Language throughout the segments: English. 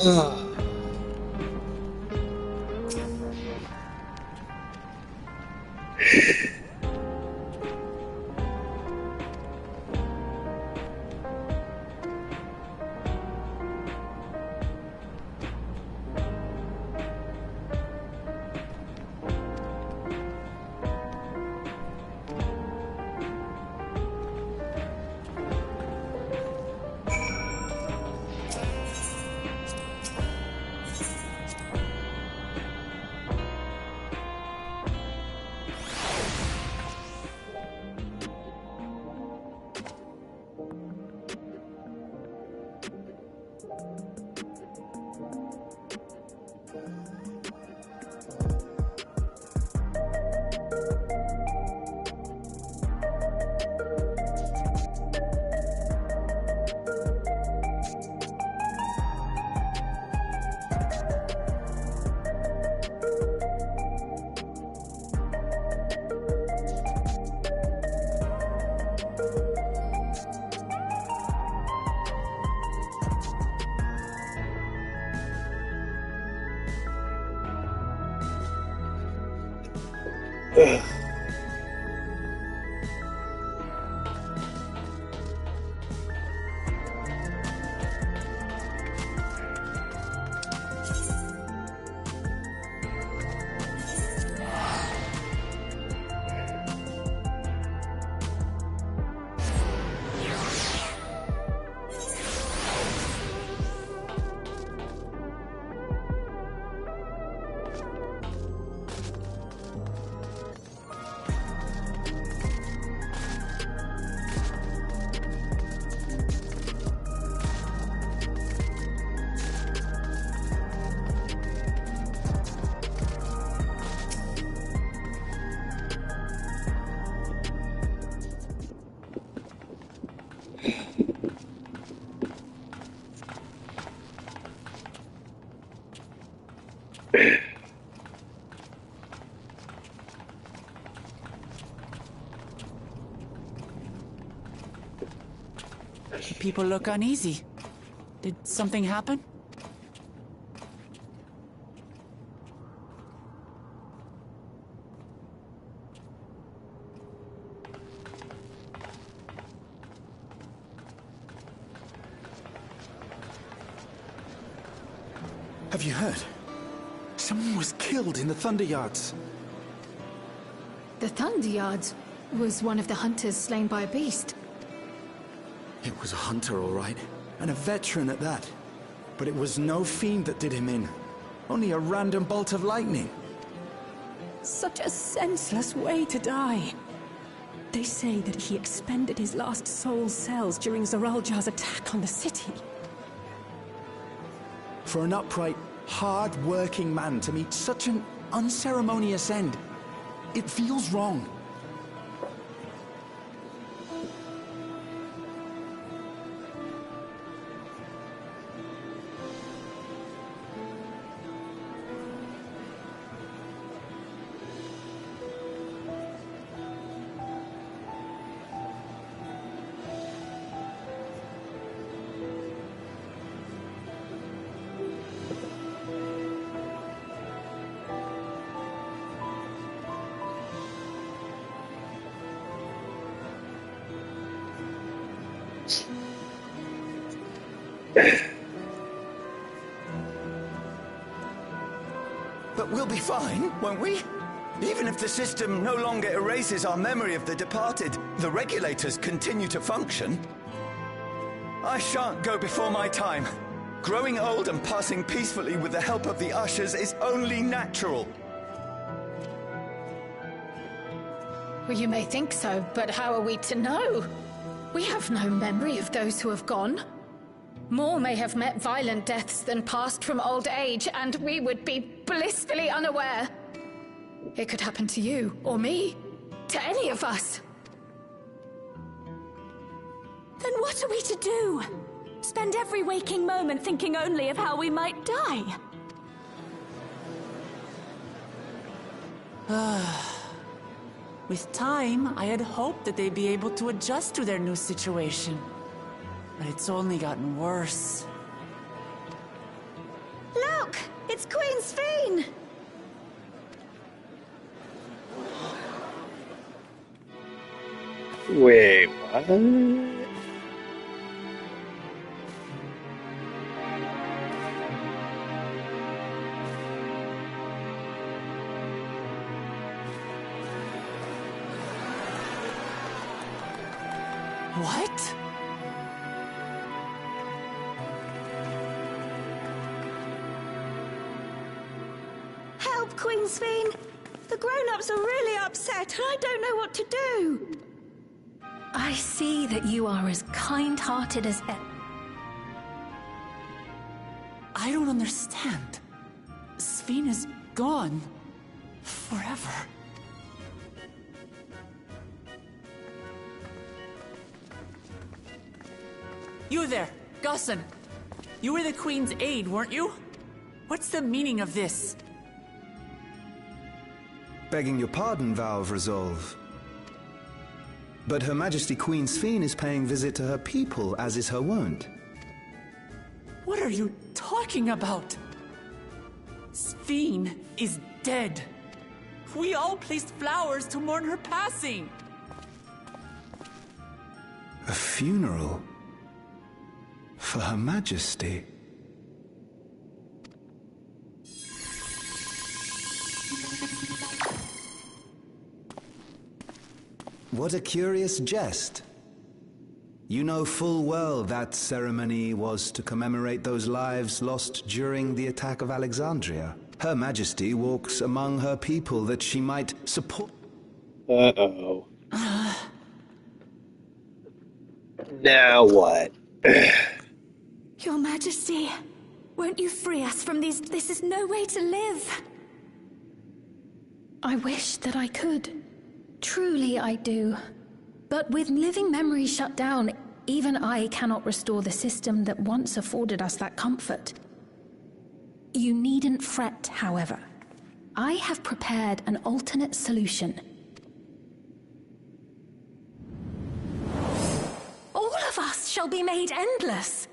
Ugh. Ugh. People look uneasy. Did something happen? Have you heard? Someone was killed in the Thunder Yards. The Thunder Yards was one of the hunters slain by a beast. It was a hunter, all right. And a veteran at that. But it was no fiend that did him in. Only a random bolt of lightning. Such a senseless way to die. They say that he expended his last soul cells during Zoraljar's attack on the city. For an upright, hard-working man to meet such an unceremonious end, it feels wrong. But we'll be fine, won't we? Even if the system no longer erases our memory of the departed, the regulators continue to function. I shan't go before my time. Growing old and passing peacefully with the help of the ushers is only natural. Well, you may think so, but how are we to know? We have no memory of those who have gone. More may have met violent deaths than passed from old age, and we would be blissfully unaware. It could happen to you, or me, to any of us. Then what are we to do? Spend every waking moment thinking only of how we might die? With time, I had hoped that they'd be able to adjust to their new situation. But it's only gotten worse. Look! It's Queen Sphene! Wait, what? What? Help, Queen Sphene! The grown-ups are really upset, and I don't know what to do! I see that you are as kind-hearted as ever. I don't understand. Sphene is gone. Forever. You there, Gusson. You were the Queen's aide, weren't you? What's the meaning of this? Begging your pardon, Vow of Resolve. But Her Majesty Queen Sphene is paying visit to her people, as is her wont. What are you talking about? Sphene is dead. We all placed flowers to mourn her passing. A funeral? For Her Majesty? What a curious jest. You know full well that ceremony was to commemorate those lives lost during the attack of Alexandria. Her Majesty walks among her people that she might support... Uh-oh. Now what? Your Majesty, won't you free us from these... This is no way to live. I wish that I could. Truly I do. But with living memories shut down, even I cannot restore the system that once afforded us that comfort. You needn't fret, however. I have prepared an alternate solution. All of us shall be made endless.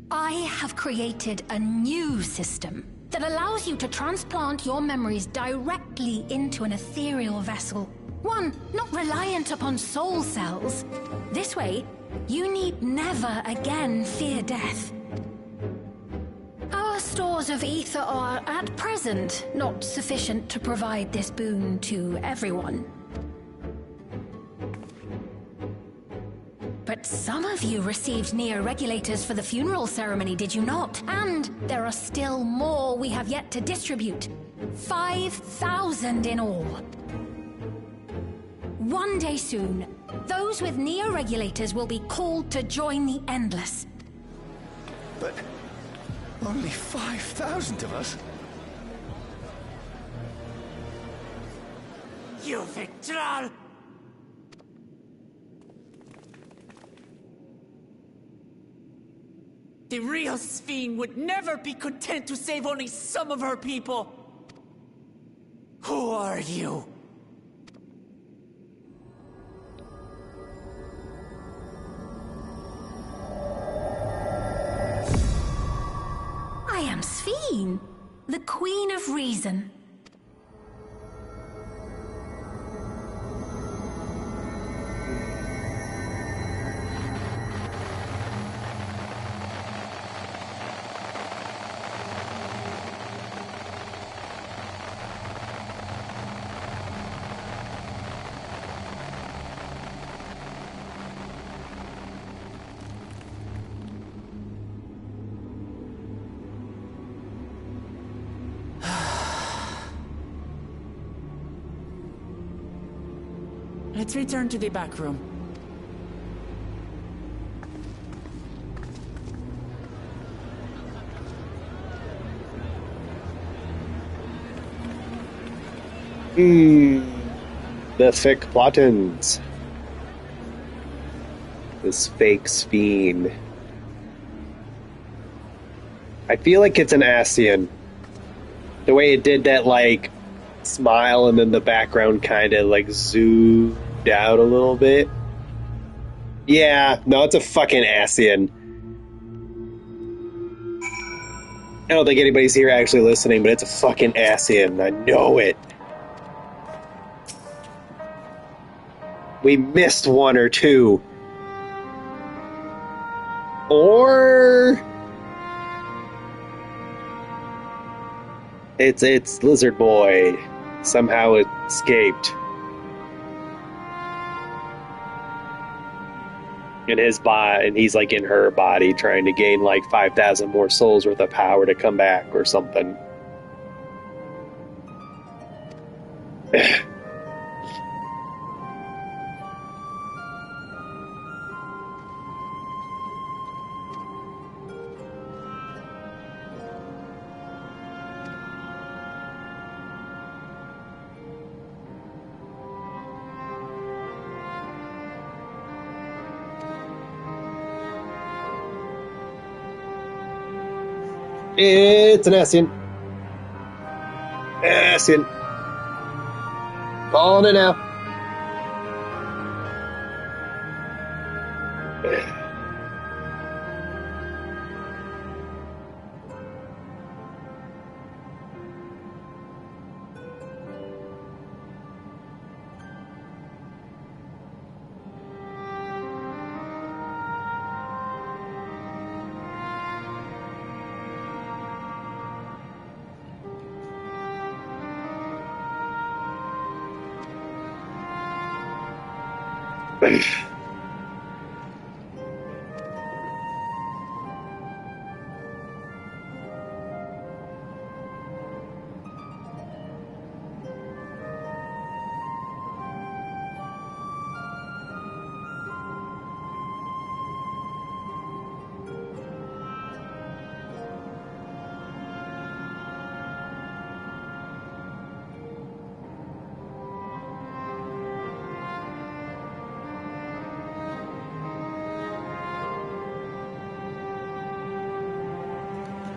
I have created a new system that allows you to transplant your memories directly into an ethereal vessel. One not reliant upon soul cells. This way, you need never again fear death. Our stores of ether are, at present, not sufficient to provide this boon to everyone. But some of you received neo-regulators for the funeral ceremony, did you not? And there are still more we have yet to distribute. 5,000 in all. One day soon, those with neo-regulators will be called to join the Endless. But only 5,000 of us? You Victral! The real Sphene would never be content to save only some of her people. Who are you? I am Sphene, the Queen of Reason. Let's return to the back room. The thick buttons. This fake Sphene. I feel like it's an Ascian. The way it did that, like, smile and then the background kind of, like, zoomed out a little bit. Yeah, no, it's a fucking Ascian. I don't think anybody's here actually listening, but it's a fucking Ascian. I know it. We missed one or two. Or it's Lizard Boy. Somehow it escaped. In his body, and he's like in her body trying to gain like 5,000 more souls worth of power to come back or something. It's an Ascian. Ascian. Calling it now.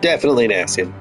Definitely an Ascian.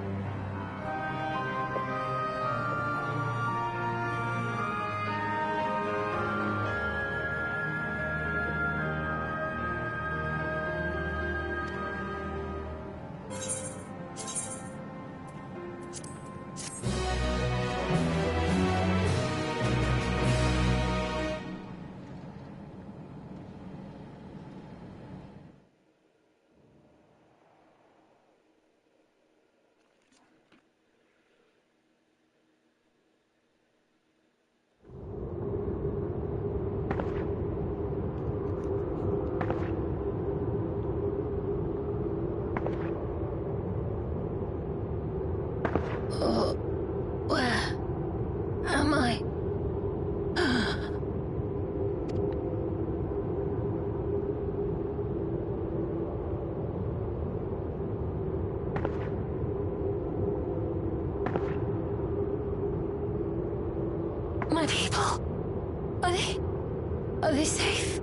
Where am I? My people. Are they safe?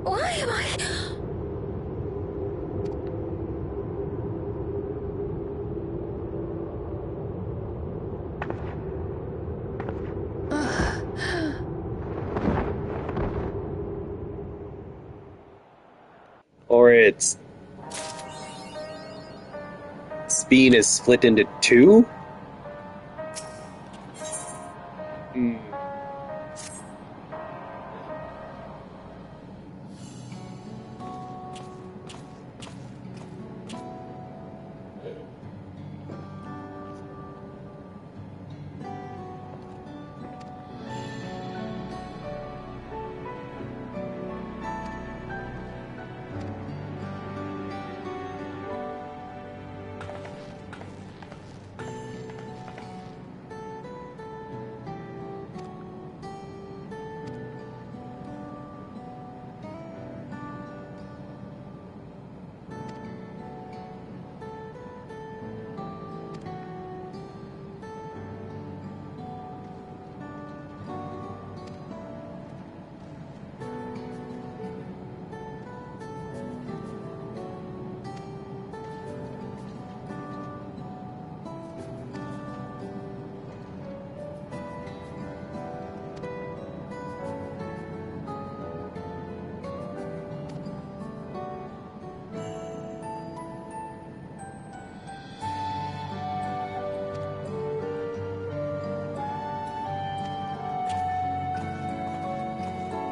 Why am I? Or its spine is split into two?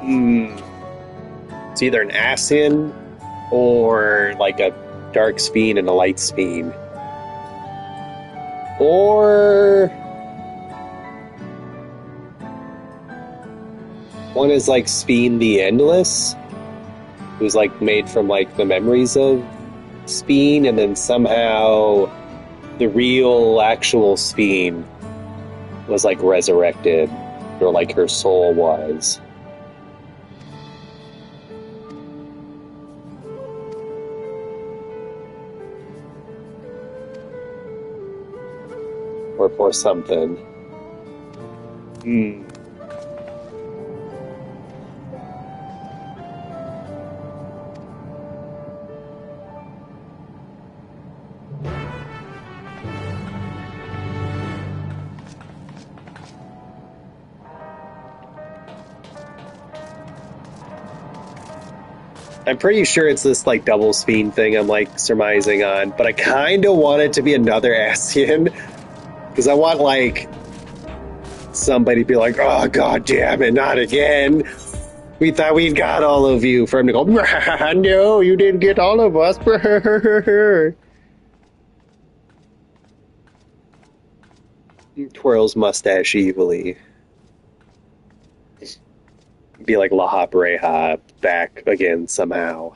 It's either an Ascian or like a dark Speen and a light Speen. Or one is like Speen the Endless, who's like made from like the memories of Speen, and then somehow the real actual Speen was like resurrected, or like her soul was. Or something. I'm pretty sure it's this like double Speen thing I'm like surmising on, but I kind of want it to be another Ascian. Because I want, like, somebody to be like, oh, god damn it, not again. We thought we'd got all of you. For him to go, no, you didn't get all of us. Twirls mustache evilly. Be like Laha Breha back again somehow.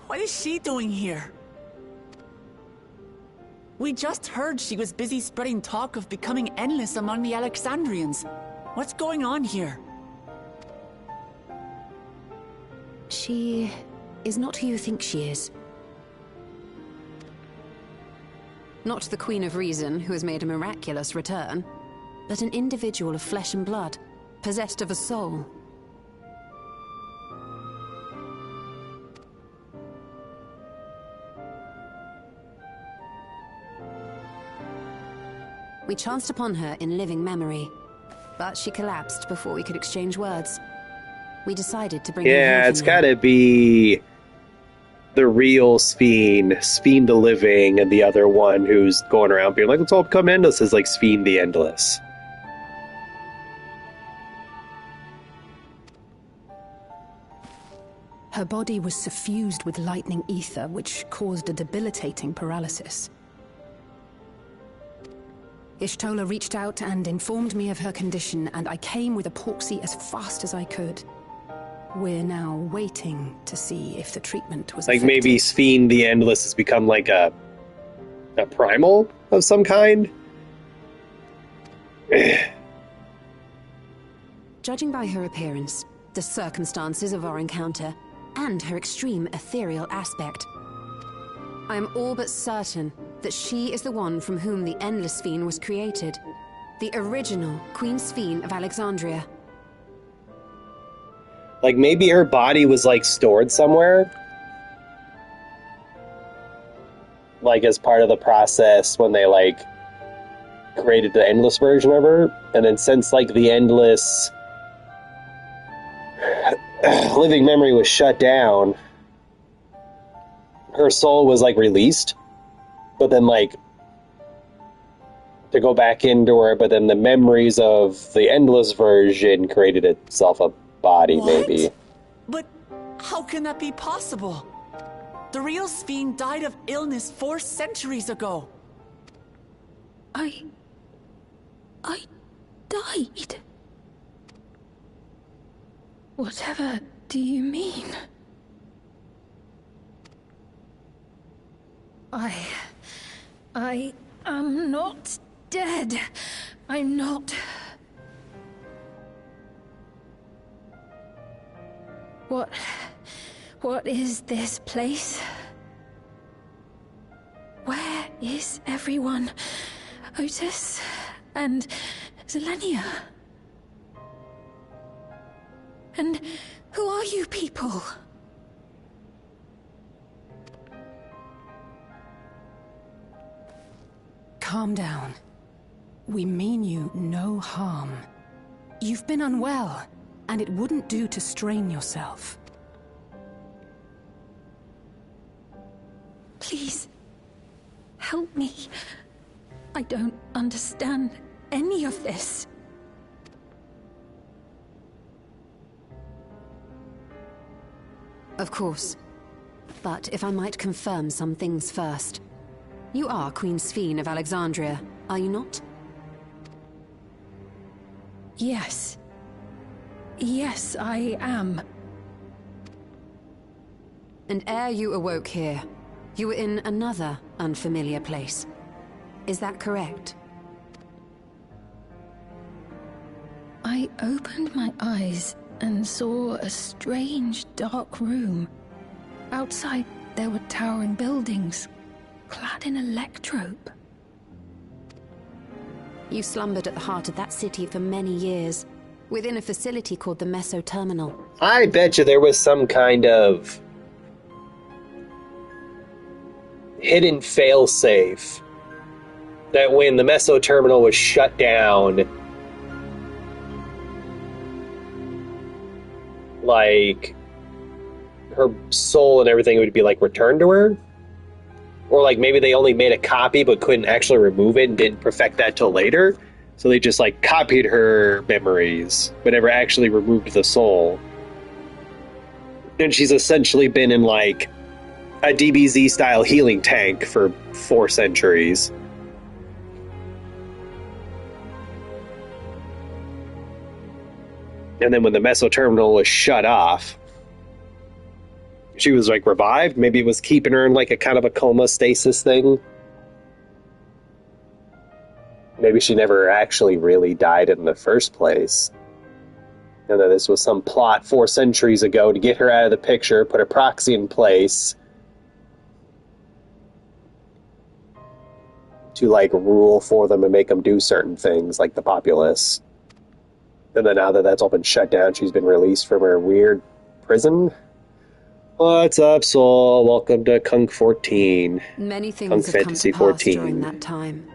What is she doing here? We just heard she was busy spreading talk of becoming endless among the Alexandrians. What's going on here? She is not who you think she is. Not the Queen of Reason, who has made a miraculous return, but an individual of flesh and blood, possessed of a soul. We chanced upon her in living memory, but she collapsed before we could exchange words. We decided to bring her Yeah, here it's for now. gotta be the real Speen, Speen the Living, and the other one who's going around being like, let's all become endless, is like Speen the Endless. Her body was suffused with lightning ether, which caused a debilitating paralysis. Ishtola reached out and informed me of her condition, and I came with epoxy as fast as I could. We're now waiting to see if the treatment was Like effective. maybe Speen the Endless has become like a primal of some kind? Judging by her appearance, the circumstances of our encounter, and her extreme ethereal aspect, I am all but certain that she is the one from whom the Endless Sphen was created. The original Queen Sphen of Alexandria. Like maybe her body was like stored somewhere? Like as part of the process when they like created the Endless version of her, and then since like the Endless living memory was shut down, her soul was like released, but then like to go back into her, but then the memories of the Endless version created itself a body. What? Maybe. But how can that be possible? The real Sphen died of illness 4 centuries ago. I died. Whatever do you mean? I am not dead. I'm not. What is this place? Where is everyone? Otis and Zelenia? And who are you people? Calm down. We mean you no harm. You've been unwell, and it wouldn't do to strain yourself. Please, help me. I don't understand any of this. Of course. But if I might confirm some things first. You are Queen Sphene of Alexandria, are you not? Yes. Yes, I am. And ere you awoke here, you were in another unfamiliar place. Is that correct? I opened my eyes and saw a strange, dark room. Outside, there were towering buildings, clad in electrope. You slumbered at the heart of that city for many years, within a facility called the Meso Terminal. I bet you there was some kind of hidden failsafe that when the Meso Terminal was shut down, like, her soul and everything would be, like, returned to her? Or, like, maybe they only made a copy but couldn't actually remove it and didn't perfect that till later? So they just, like, copied her memories, but never actually removed the soul. And she's essentially been in, like, a DBZ-style healing tank for 4 centuries. And then when the Meso Terminal was shut off, she was, like, revived. Maybe it was keeping her in, like, a kind of a coma stasis thing. Maybe she never actually really died in the first place. And that this was some plot 4 centuries ago to get her out of the picture, put a proxy in place to, like, rule for them and make them do certain things, like the populace. And then now that that's all been shut down, she's been released from her weird prison. What's up, Soul? Welcome to Kunk 14. Many things Kunk have come Fantasy to pass 14. during that time.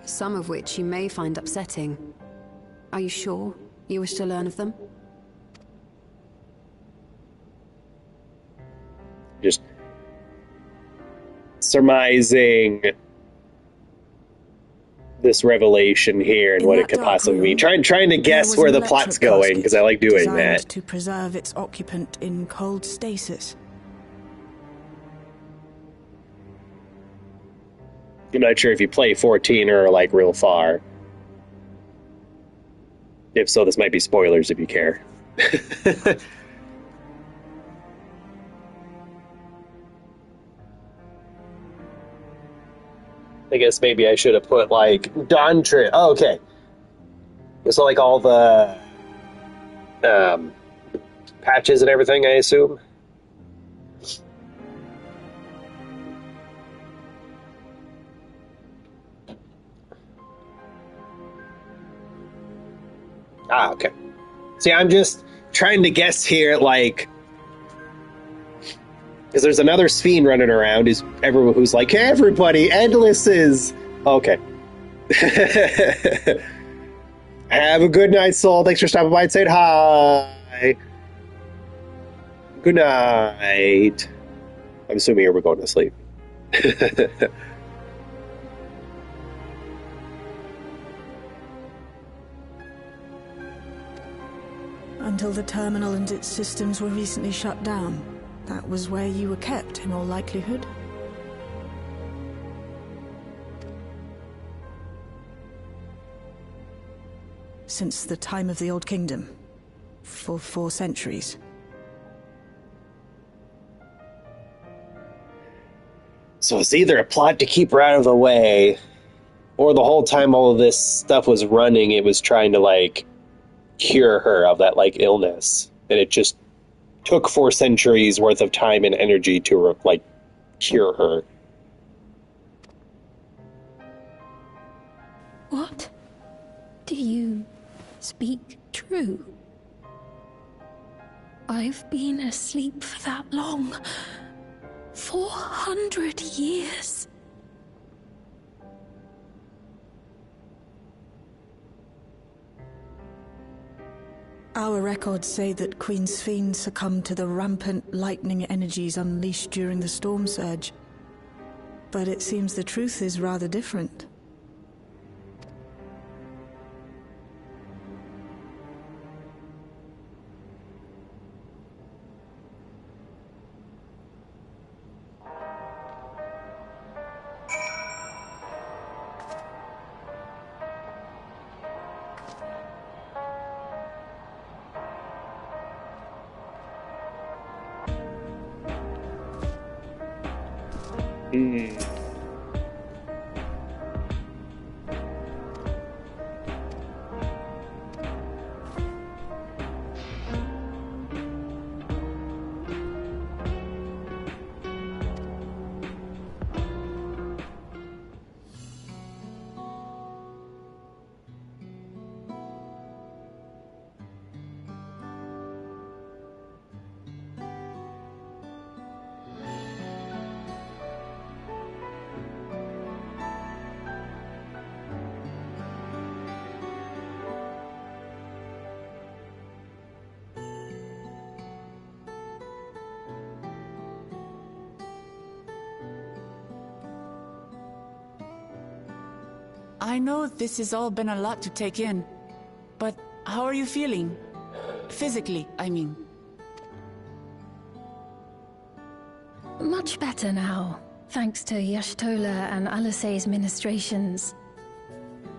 Some of which you may find upsetting. Are you sure you wish to learn of them? Just surmising this revelation here and In what that it could dark possibly room, mean. Trying to guess there where was the an plot's electric going, because I like doing designed that. to preserve its occupant in cold stasis. I'm not sure if you play 14 or, like, real far. If so, this might be spoilers if you care. I guess maybe I should have put, like, Dawntree. Oh, okay. So, like, all the patches and everything, I assume? Ah, okay. See, I'm just trying to guess here, like, because there's another Sphene running around who's like, hey, everybody, Endless is... Okay. Have a good night, Soul. Thanks for stopping by and saying hi. Good night. I'm assuming we're going to sleep. Until the terminal and its systems were recently shut down. That was where you were kept, in all likelihood. Since the time of the Old Kingdom. For 4 centuries. So it's either a plot to keep her out of the way, or the whole time all of this stuff was running, it was trying to, like, cure her of that, like, illness. And it just took 4 centuries worth of time and energy to, like, cure her. What? Do you speak true? I've been asleep for that long. 400 years. Our records say that Queen Sphene succumbed to the rampant lightning energies unleashed during the storm surge. But it seems the truth is rather different. I know this has all been a lot to take in, but how are you feeling? Physically, I mean. Much better now, thanks to Yashtola and Alisay's ministrations.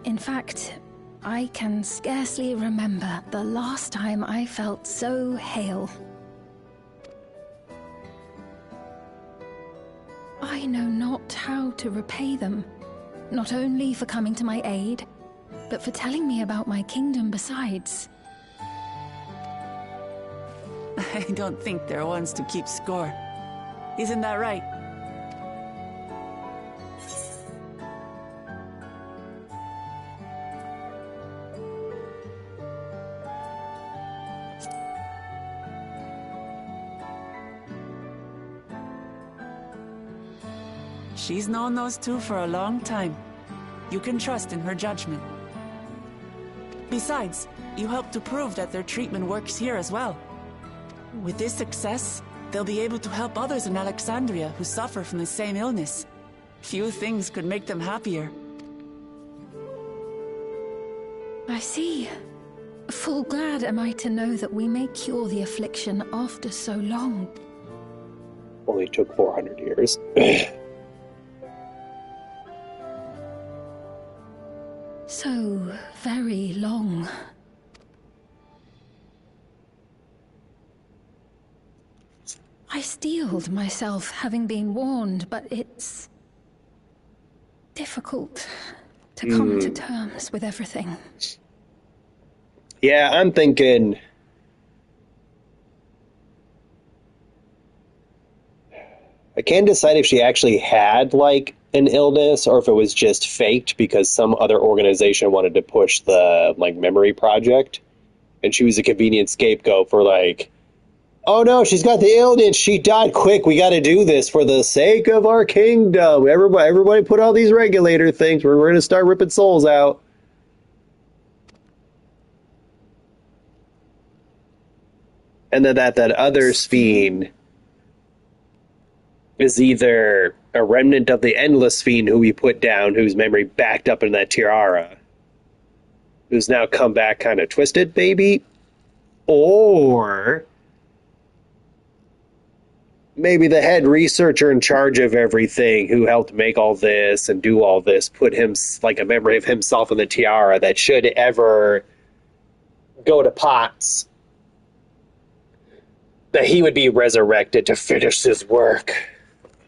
In fact, I can scarcely remember the last time I felt so hale. I know not how to repay them. Not only for coming to my aid, but for telling me about my kingdom besides. I don't think they're ones to keep score. Isn't that right? She's known those two for a long time. You can trust in her judgment. Besides, you helped to prove that their treatment works here as well. With this success, they'll be able to help others in Alexandria who suffer from the same illness. Few things could make them happier. I see. Full glad am I to know that we may cure the affliction after so long. Only took 400 years. So very long. I steeled myself, having been warned, but it's difficult to come to terms with everything. Yeah, I'm thinking... I can't decide if she actually had, like, an illness or if it was just faked because some other organization wanted to push the, like, memory project. And she was a convenient scapegoat for, like, oh no, she's got the illness, she died, quick, we gotta do this for the sake of our kingdom. Everybody put all these regulator things, we're gonna start ripping souls out. And then that other Sphene is either a remnant of the Endless Sphene who we put down, whose memory backed up in that tiara, who's now come back kind of twisted, maybe? Or maybe the head researcher in charge of everything who helped make all this and do all this put him, like, a memory of himself in the tiara that should ever go to pots, that he would be resurrected to finish his work.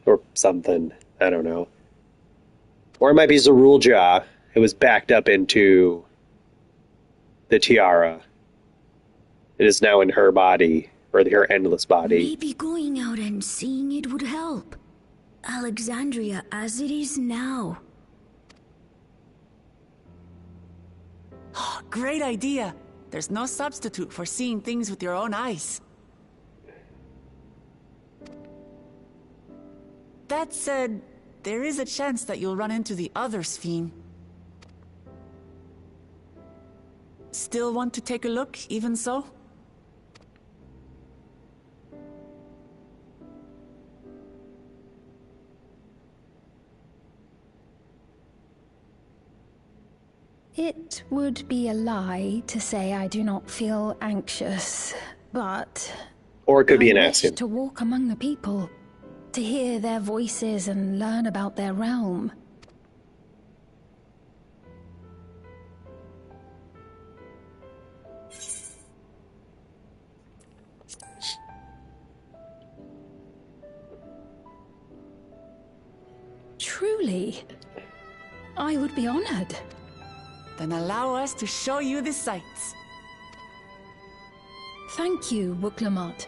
Or something. I don't know. Or it might be Zarulja. It was backed up into the tiara. It is now in her body, or her endless body. Maybe going out and seeing it would help. Alexandria as it is now. Oh, great idea. There's no substitute for seeing things with your own eyes. That said, there is a chance that you'll run into the other Sphene. Still want to take a look, even so? It would be a lie to say I do not feel anxious, but... Or it could be an I wish Ascian. to walk among the people, to hear their voices and learn about their realm. Truly, I would be honored. Then allow us to show you the sights. Thank you, Wuklamot.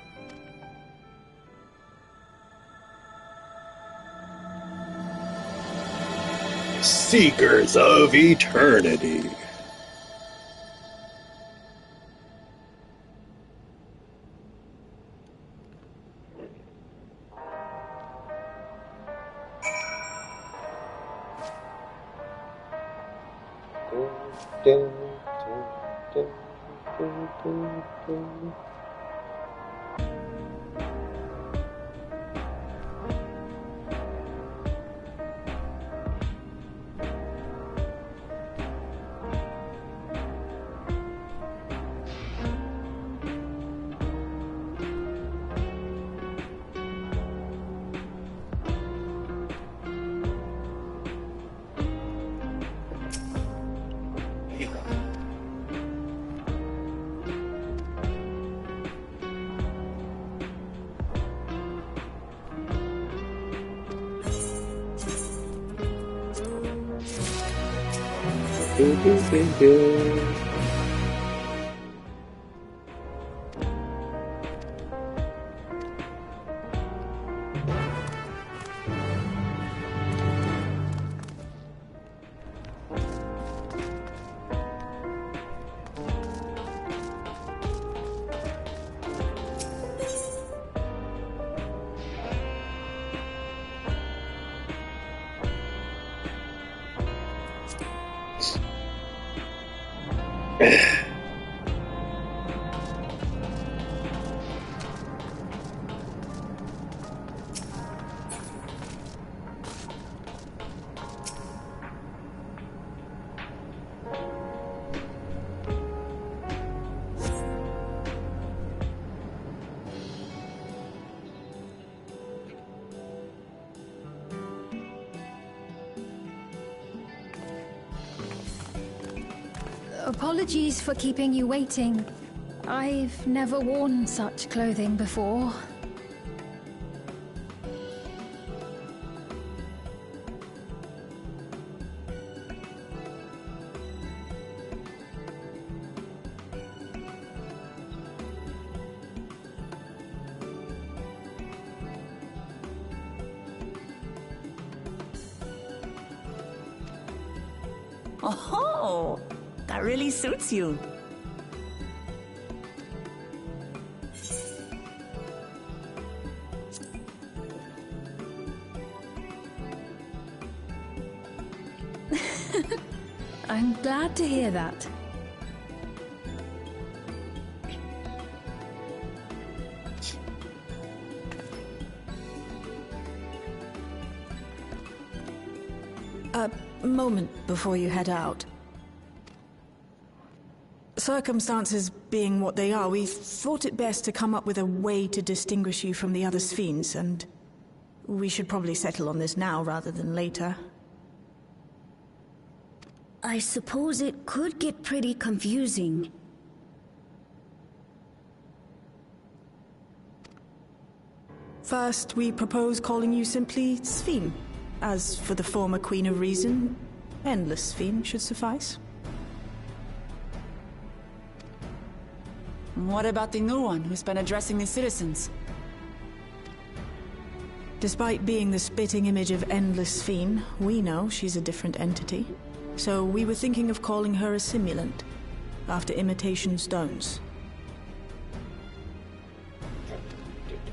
Seekers of Eternity. Apologies for keeping you waiting. I've never worn such clothing before. Oh, that really suits you. I'm glad to hear that. A moment before you head out. Circumstances being what they are, we thought it best to come up with a way to distinguish you from the other Sphenes, and we should probably settle on this now rather than later. I suppose it could get pretty confusing. First, we propose calling you simply Sphene. As for the former Queen of Reason, Endless Sphene should suffice. What about the new one who's been addressing the citizens? Despite being the spitting image of Endless Sphene, we know she's a different entity. So we were thinking of calling her a simulant, after imitation stones.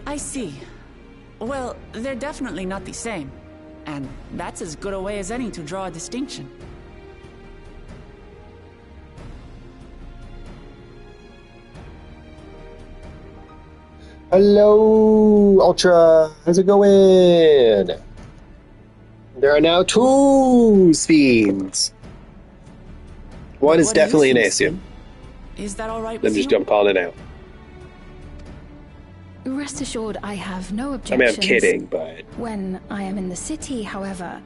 I see. Well, they're definitely not the same. And that's as good a way as any to draw a distinction. Hello, Ultra. How's it going? There are now 2 Sphenes. One is What do you definitely an think, Asian. Sven? Is that all right I'm with just you? I'm calling it out. Rest assured, I have no I objections. mean, I'm kidding, but When I am in the city, however,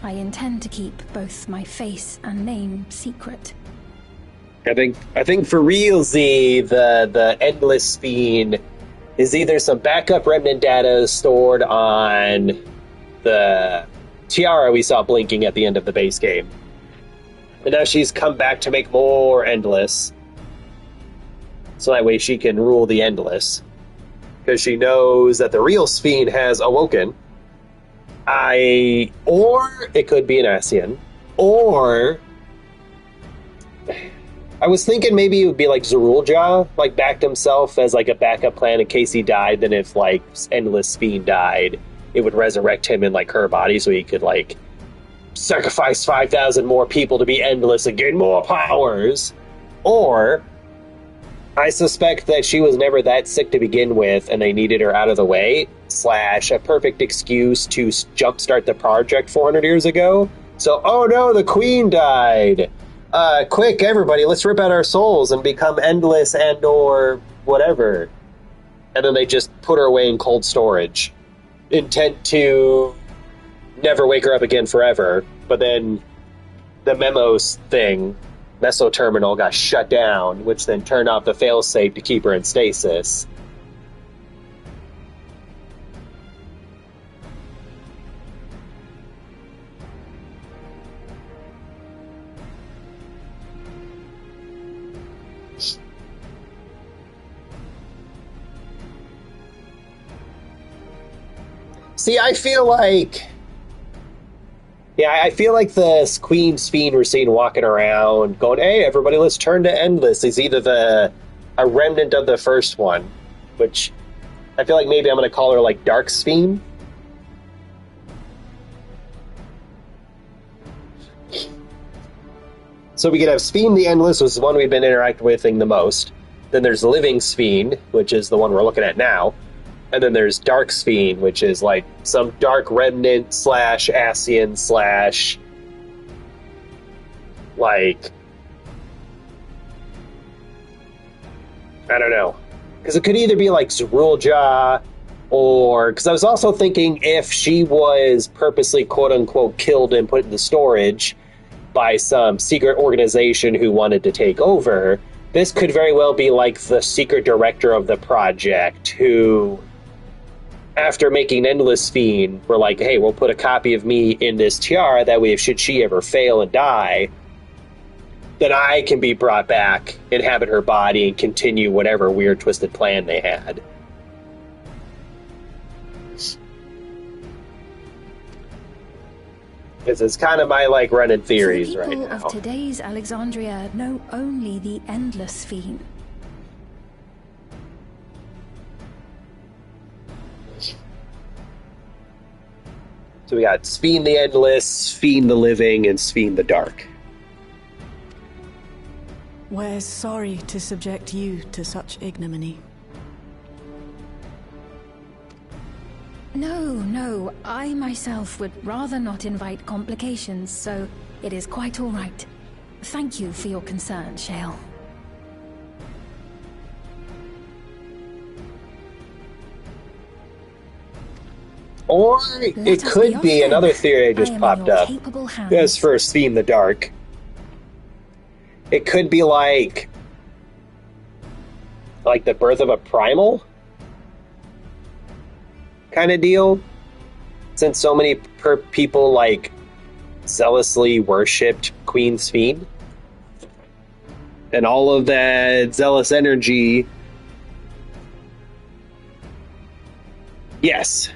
I intend to keep both my face and name secret. I think for realsy, the endless fiend is either some backup remnant data stored on the tiara we saw blinking at the end of the base game. And now she's come back to make more endless. So that way she can rule the endless. Because she knows that the real Sphene has awoken. Or it could be an Ascian. Or I was thinking maybe it would be like Zerulja, like backed himself as like a backup plan in case he died. Then if like Endless Sphene died, it would resurrect him in like her body, so he could like sacrifice 5,000 more people to be endless and gain more powers. Or I suspect that she was never that sick to begin with, and they needed her out of the way, / a perfect excuse to jumpstart the project 400 years ago. So, oh no, the queen died. Quick, everybody, let's rip out our souls and become endless and or whatever. And then they just put her away in cold storage. Intent to never wake her up again forever. But then the memos thing, Meso Terminal, got shut down, which then turned off the failsafe to keep her in stasis. See, I feel like the Queen Sphene we're seeing walking around going, hey, everybody, let's turn to Endless, is either a remnant of the first one, which I feel like maybe I'm going to call her like Dark Sphene. So we could have Sphene the Endless, which is the one we've been interacting with the most. Then there's Living Sphene, which is the one we're looking at now. And then there's Dark Sphene, which is like some dark remnant / Ascian / like, I don't know. Because it could either be like Zerulja, or, because I was also thinking if she was purposely quote unquote killed and put into storage by some secret organization who wanted to take over, this could very well be like the secret director of the project who, after making Endless Sphene, we're like, hey, we'll put a copy of me in this tiara, that way if should she ever fail and die, then I can be brought back, inhabit her body, and continue whatever weird twisted plan they had. This is kind of my like running theories right now. The people of today's Alexandria know only the Endless Sphene. So we got Sphene the Endless, Sphene the Living, and Sphene the Dark. We're sorry to subject you to such ignominy. No, I myself would rather not invite complications, so it is quite all right. Thank you for your concern, Shale. Or it could be another theory I just popped up. As for Sphene the Dark, it could be like the birth of a primal kind of deal, since so many people like zealously worshipped Queen Sphene, and all of that zealous energy. Yes.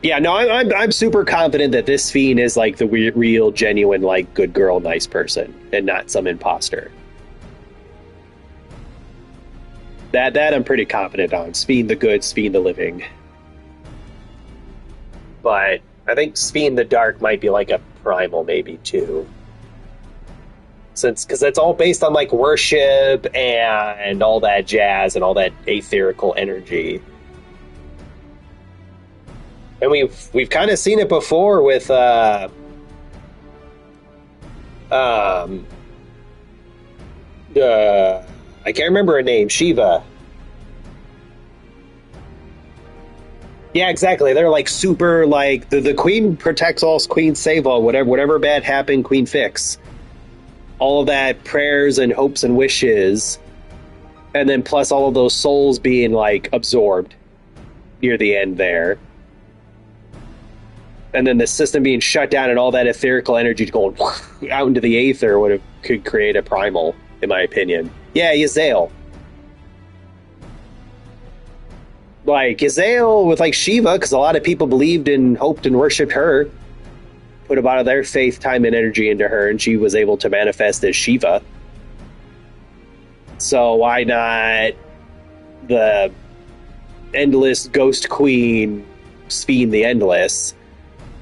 Yeah, no, I'm super confident that this Sphene is like the real, genuine, like good girl, nice person, and not some imposter. That I'm pretty confident on. Sphene the good, Sphene the living. But I think Sphene the Dark might be like a primal, maybe too. Because it's all based on like worship and all that jazz and all that aetherical energy. And we've kind of seen it before with I can't remember her name. Shiva. Yeah, exactly. They're like super, like, the queen protects all, queen save all, whatever bad happened, queen fix. All of that prayers and hopes and wishes, and then plus all of those souls being, like, absorbed near the end there. And then the system being shut down and all that etherical energy going out into the aether could create a primal, in my opinion. Yeah, Yazael. Like, Yazael with, like, Shiva, because a lot of people believed and hoped and worshipped her, put a lot of their faith, time, and energy into her, and she was able to manifest as Shiva. So why not the Endless Ghost Queen, Sphene the Endless,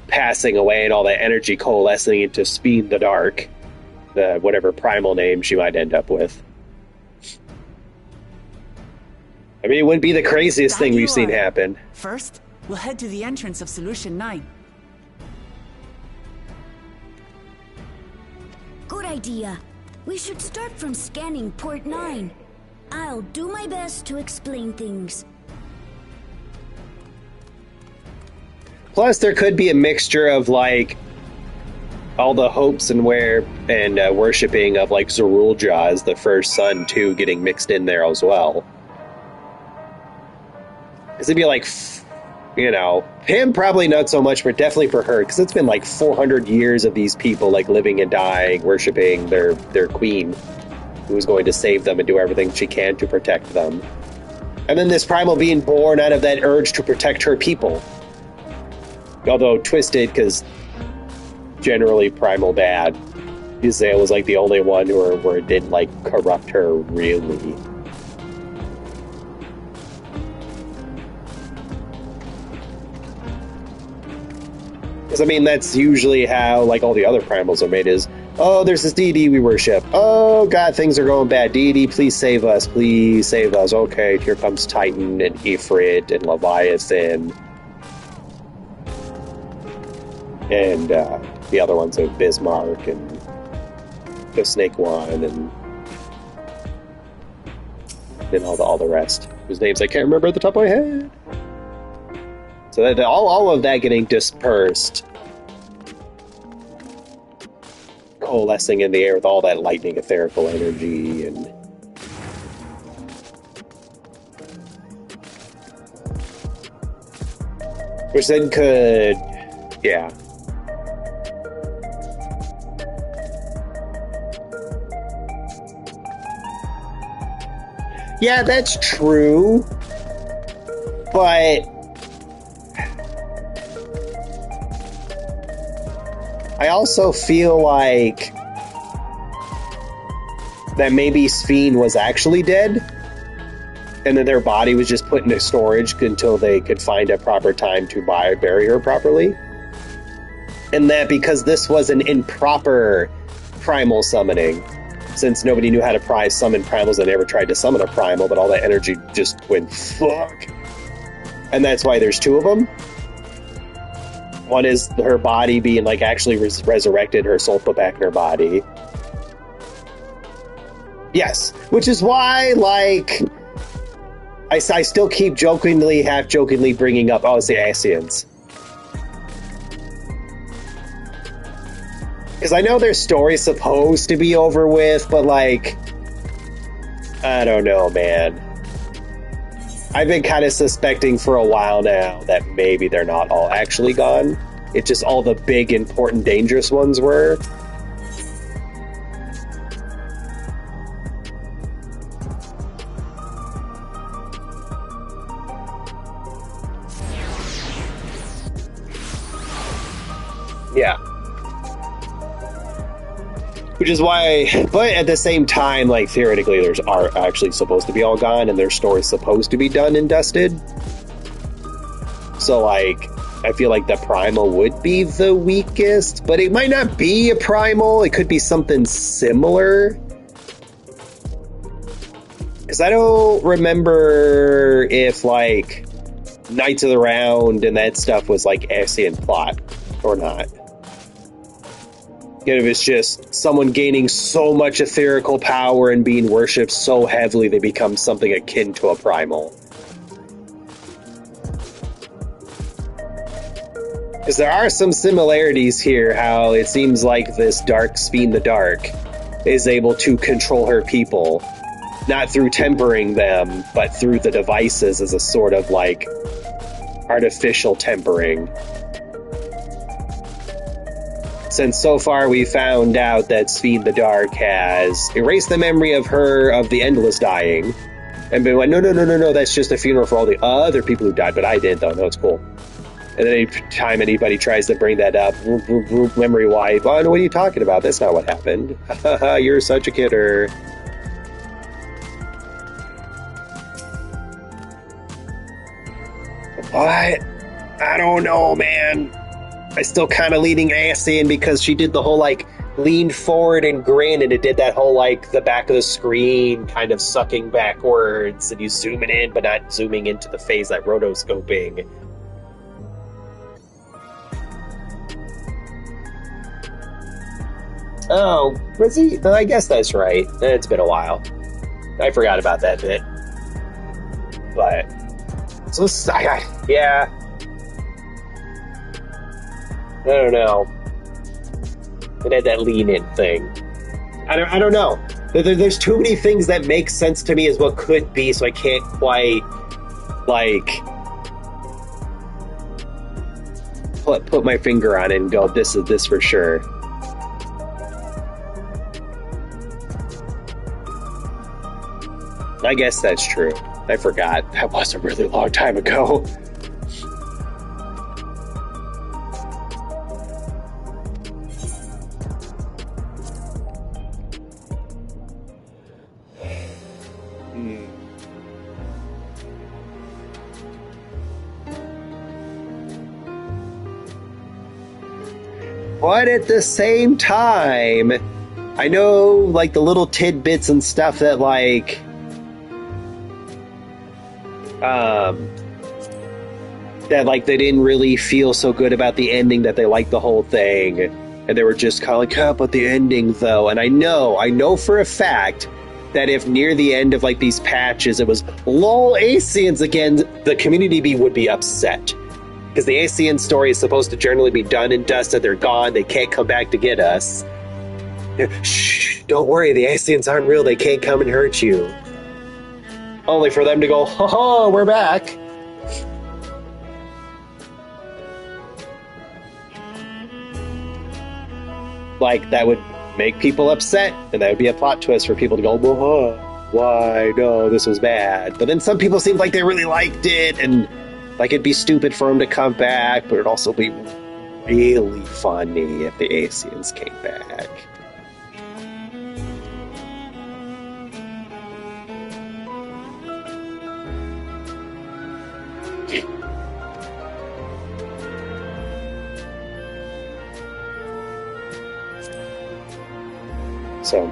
passing away and all that energy coalescing into Sphene the Dark, the whatever primal name she might end up with. I mean, it wouldn't be the craziest thing we've seen happen. First, we'll head to the entrance of Solution 9. Good idea. We should start from scanning Port 9. I'll do my best to explain things. Plus, there could be a mixture of, like, all the hopes and worshipping of, like, Zorulja as the first son, too, getting mixed in there as well. Because it'd be like, you know, him probably not so much, but definitely for her, because it's been like 400 years of these people, like, living and dying, worshipping their queen, who's going to save them and do everything she can to protect them. And then this primal being born out of that urge to protect her people. Although twisted, because generally primal bad. Yazael was like the only one where it didn't, like, corrupt her really. Because, I mean, that's usually how, like, all the other primals are made is, oh, there's this deity we worship. Oh, God, things are going bad. Deity, please save us. Please save us. Okay, here comes Titan and Ifrit and Leviathan. And the other ones are Bismarck and the Snake One and then all the rest, whose names I can't remember at the top of my head. So that all of that getting dispersed, coalescing in the air with all that lightning etherical energy, and which then could, yeah. Yeah, that's true, but I also feel like that maybe Sphene was actually dead, and then their body was just put into storage until they could find a proper time to bury her properly. And that because this was an improper primal summoning, since nobody knew how to summon primals, they never tried to summon a primal, but all that energy just went fuck. And that's why there's two of them. One is her body being, like, actually resurrected, her soul put back in her body. Yes, which is why, like, I still keep half-jokingly bringing up, oh, it's the Asians. Because I know their story's supposed to be over with, but, like, I don't know, man. I've been kind of suspecting for a while now that maybe they're not all actually gone. It's just all the big, important, dangerous ones were. Yeah. Which is why, but at the same time, like, theoretically, are actually supposed to be all gone, and their story's supposed to be done and dusted. So, like, I feel like the primal would be the weakest, but it might not be a primal. It could be something similar. Because I don't remember if, like, Knights of the Round and that stuff was, like, Asian plot or not. If it's just someone gaining so much etherical power and being worshipped so heavily they become something akin to a primal. Because there are some similarities here, how it seems like this Dark Sphene the Dark is able to control her people, not through tempering them, but through the devices as a sort of, like, artificial tempering. Since so far we found out that Sphene the Dark has erased the memory of her, of the Endless dying, and been like, no, that's just a funeral for all the other people who died, but I didn't, though. No, it's cool. And then anytime anybody tries to bring that up, memory-wise, oh, what are you talking about? That's not what happened. You're such a kidder. What? I don't know, man. I still kind of leaning Ascian because she did the whole, like, lean forward and grin, and it did that whole, like, the back of the screen kind of sucking backwards, and you zooming in, but not zooming into the face, like rotoscoping. Oh, was he? No, I guess that's right. It's been a while. I forgot about that bit. But, so, yeah. I don't know. It had that lean-in thing. I don't know. There's too many things that make sense to me as what could be, so I can't quite, like, put my finger on it and go, this is this for sure. I guess that's true. I forgot. That was a really long time ago. But at the same time, I know, like, the little tidbits and stuff that, like, they didn't really feel so good about the ending, that they liked the whole thing, and they were just kind of like, oh, but the ending, though. And I know for a fact that if near the end of, like, these patches it was lol Ascians again, the community would be upset. Because the Ascian story is supposed to generally be done and dusted, they're gone, they can't come back to get us. Shh, don't worry, the Ascians aren't real, they can't come and hurt you. Only for them to go, ha ha, we're back. Like, that would make people upset, and that would be a plot twist for people to go, whoa, why, no, this was bad. But then some people seemed like they really liked it, and like it'd be stupid for them to come back, but it'd also be really funny if the Ascians came back. So,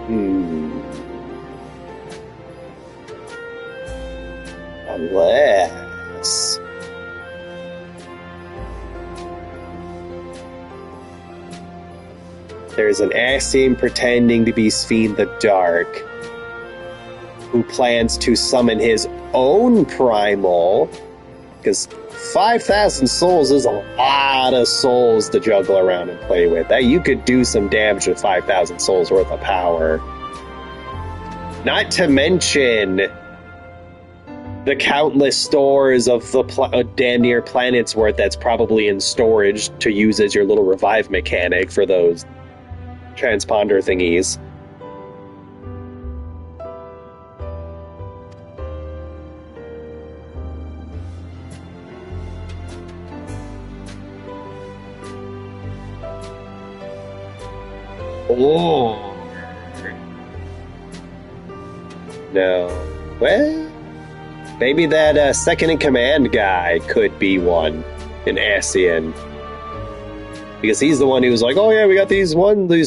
unless there's an Ascian pretending to be Sphene the Dark who plans to summon his own primal, because 5,000 souls is a lot of souls to juggle around and play with. That you could do some damage with 5,000 souls worth of power. Not to mention the countless stores of the damn near planet's worth that's probably in storage to use as your little revive mechanic for those transponder thingies. Oh. No. Well, maybe that second-in-command guy could be one, an Ascian. Because he's the one who was like, oh yeah, we got these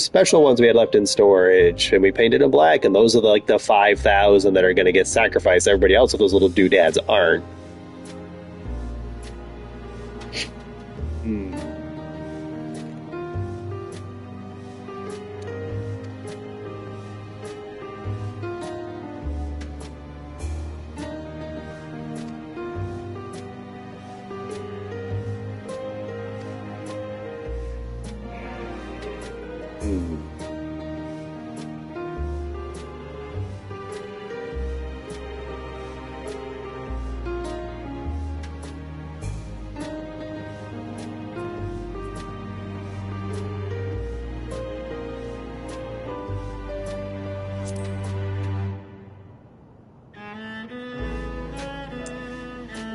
special ones we had left in storage, and we painted them black, and those are the 5,000 that are going to get sacrificed. Everybody else with those little doodads aren't.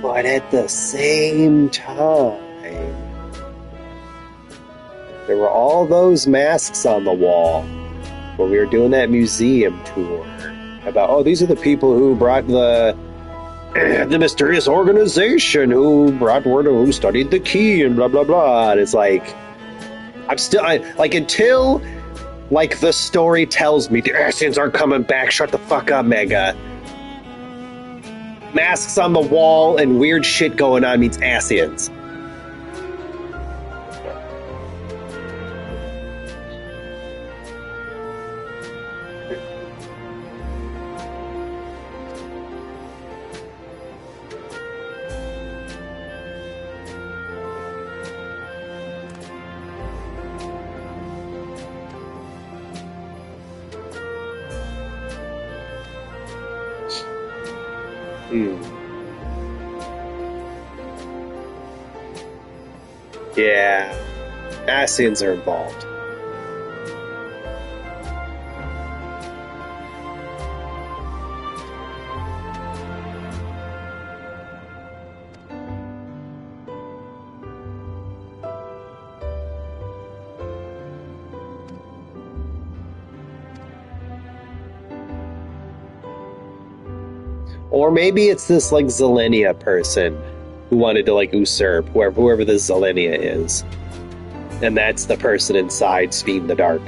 But at the same time, there were all those masks on the wall when we were doing that museum tour about, oh, these are the people who brought the mysterious organization who brought word of who studied the key and blah, blah, blah. And it's like, until, like, the story tells me the Ascians aren't coming back, shut the fuck up, Mega. Masks on the wall and weird shit going on means Ascians. Yeah, Ascians are involved. Or maybe it's this, like, Zelenia person who wanted to, like, usurp whoever this Zelenia is. And that's the person inside Sphene the Dark.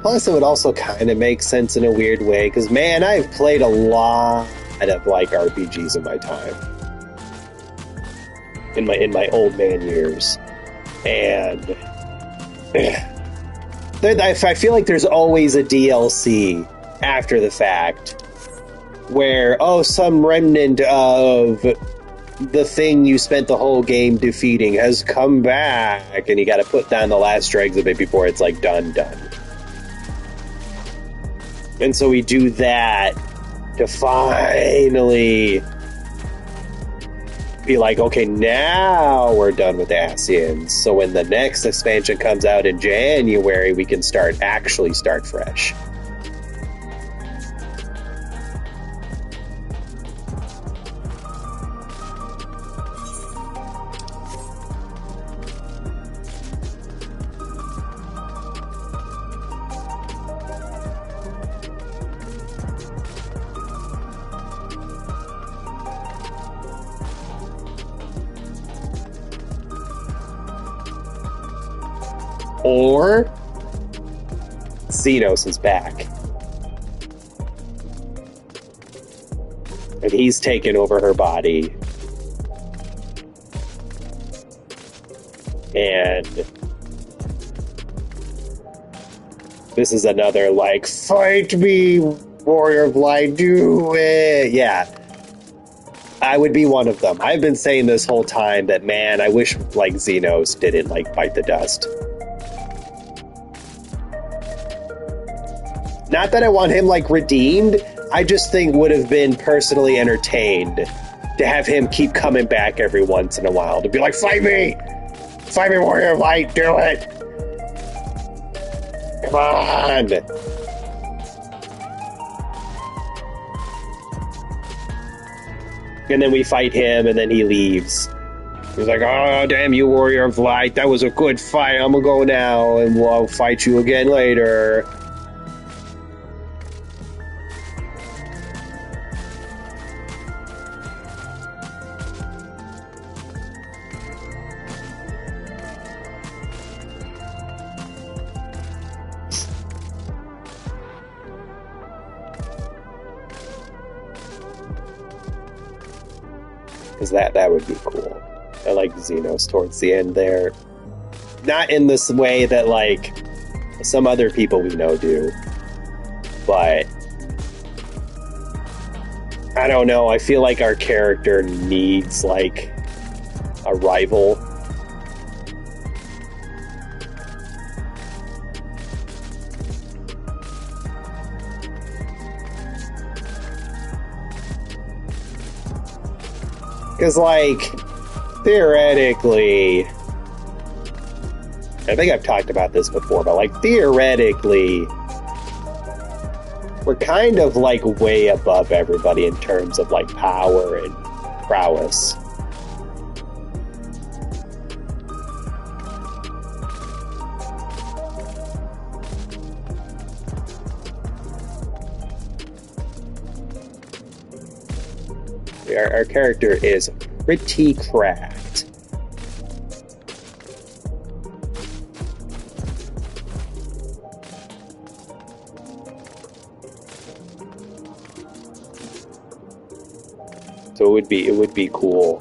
Plus, it would also kind of make sense in a weird way, because, man, I've played a lot of, like, RPGs in my time. In my old man years. And I feel like there's always a DLC after the fact where, oh, some remnant of the thing you spent the whole game defeating has come back, and you gotta put down the last dregs of it before it's, like, done. And so we do that to finally be like, okay, now we're done with Ascians. So when the next expansion comes out in January, we can actually start fresh. Or Xenos is back. And he's taken over her body. And this is another, like, fight me, Warrior of Light, do it! Yeah. I would be one of them. I've been saying this whole time that, man, I wish, like, Xenos didn't, like, bite the dust. Not that I want him, like, redeemed, I just think would have been personally entertained to have him keep coming back every once in a while, to be like, fight me! Fight me, Warrior of Light, do it! Come on! And then we fight him, and then he leaves. He's like, oh, damn you, Warrior of Light, that was a good fight, I'm gonna go now, and we'll fight you again later. Because that would be cool. I like Xenos towards the end there. Not in this way that, like, some other people we know do. But I don't know. I feel like our character needs, like, a rival. Because, like, theoretically, I think I've talked about this before, but, like, theoretically, we're kind of, like, way above everybody in terms of, like, power and prowess. Our character is pretty cracked. So it would be cool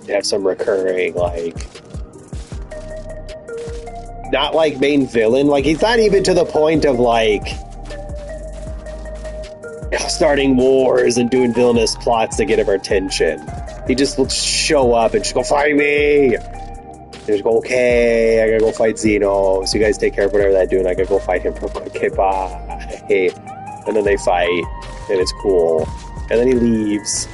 to have some recurring, like, not like main villain, like he's not even to the point of like starting wars and doing villainous plots to get our attention. He just will show up and just go, fight me! And just go, okay, I gotta go fight Xeno, so you guys take care of whatever they're doing, I gotta go fight him real quick, okay, bye. And then they fight, and it's cool. And then he leaves.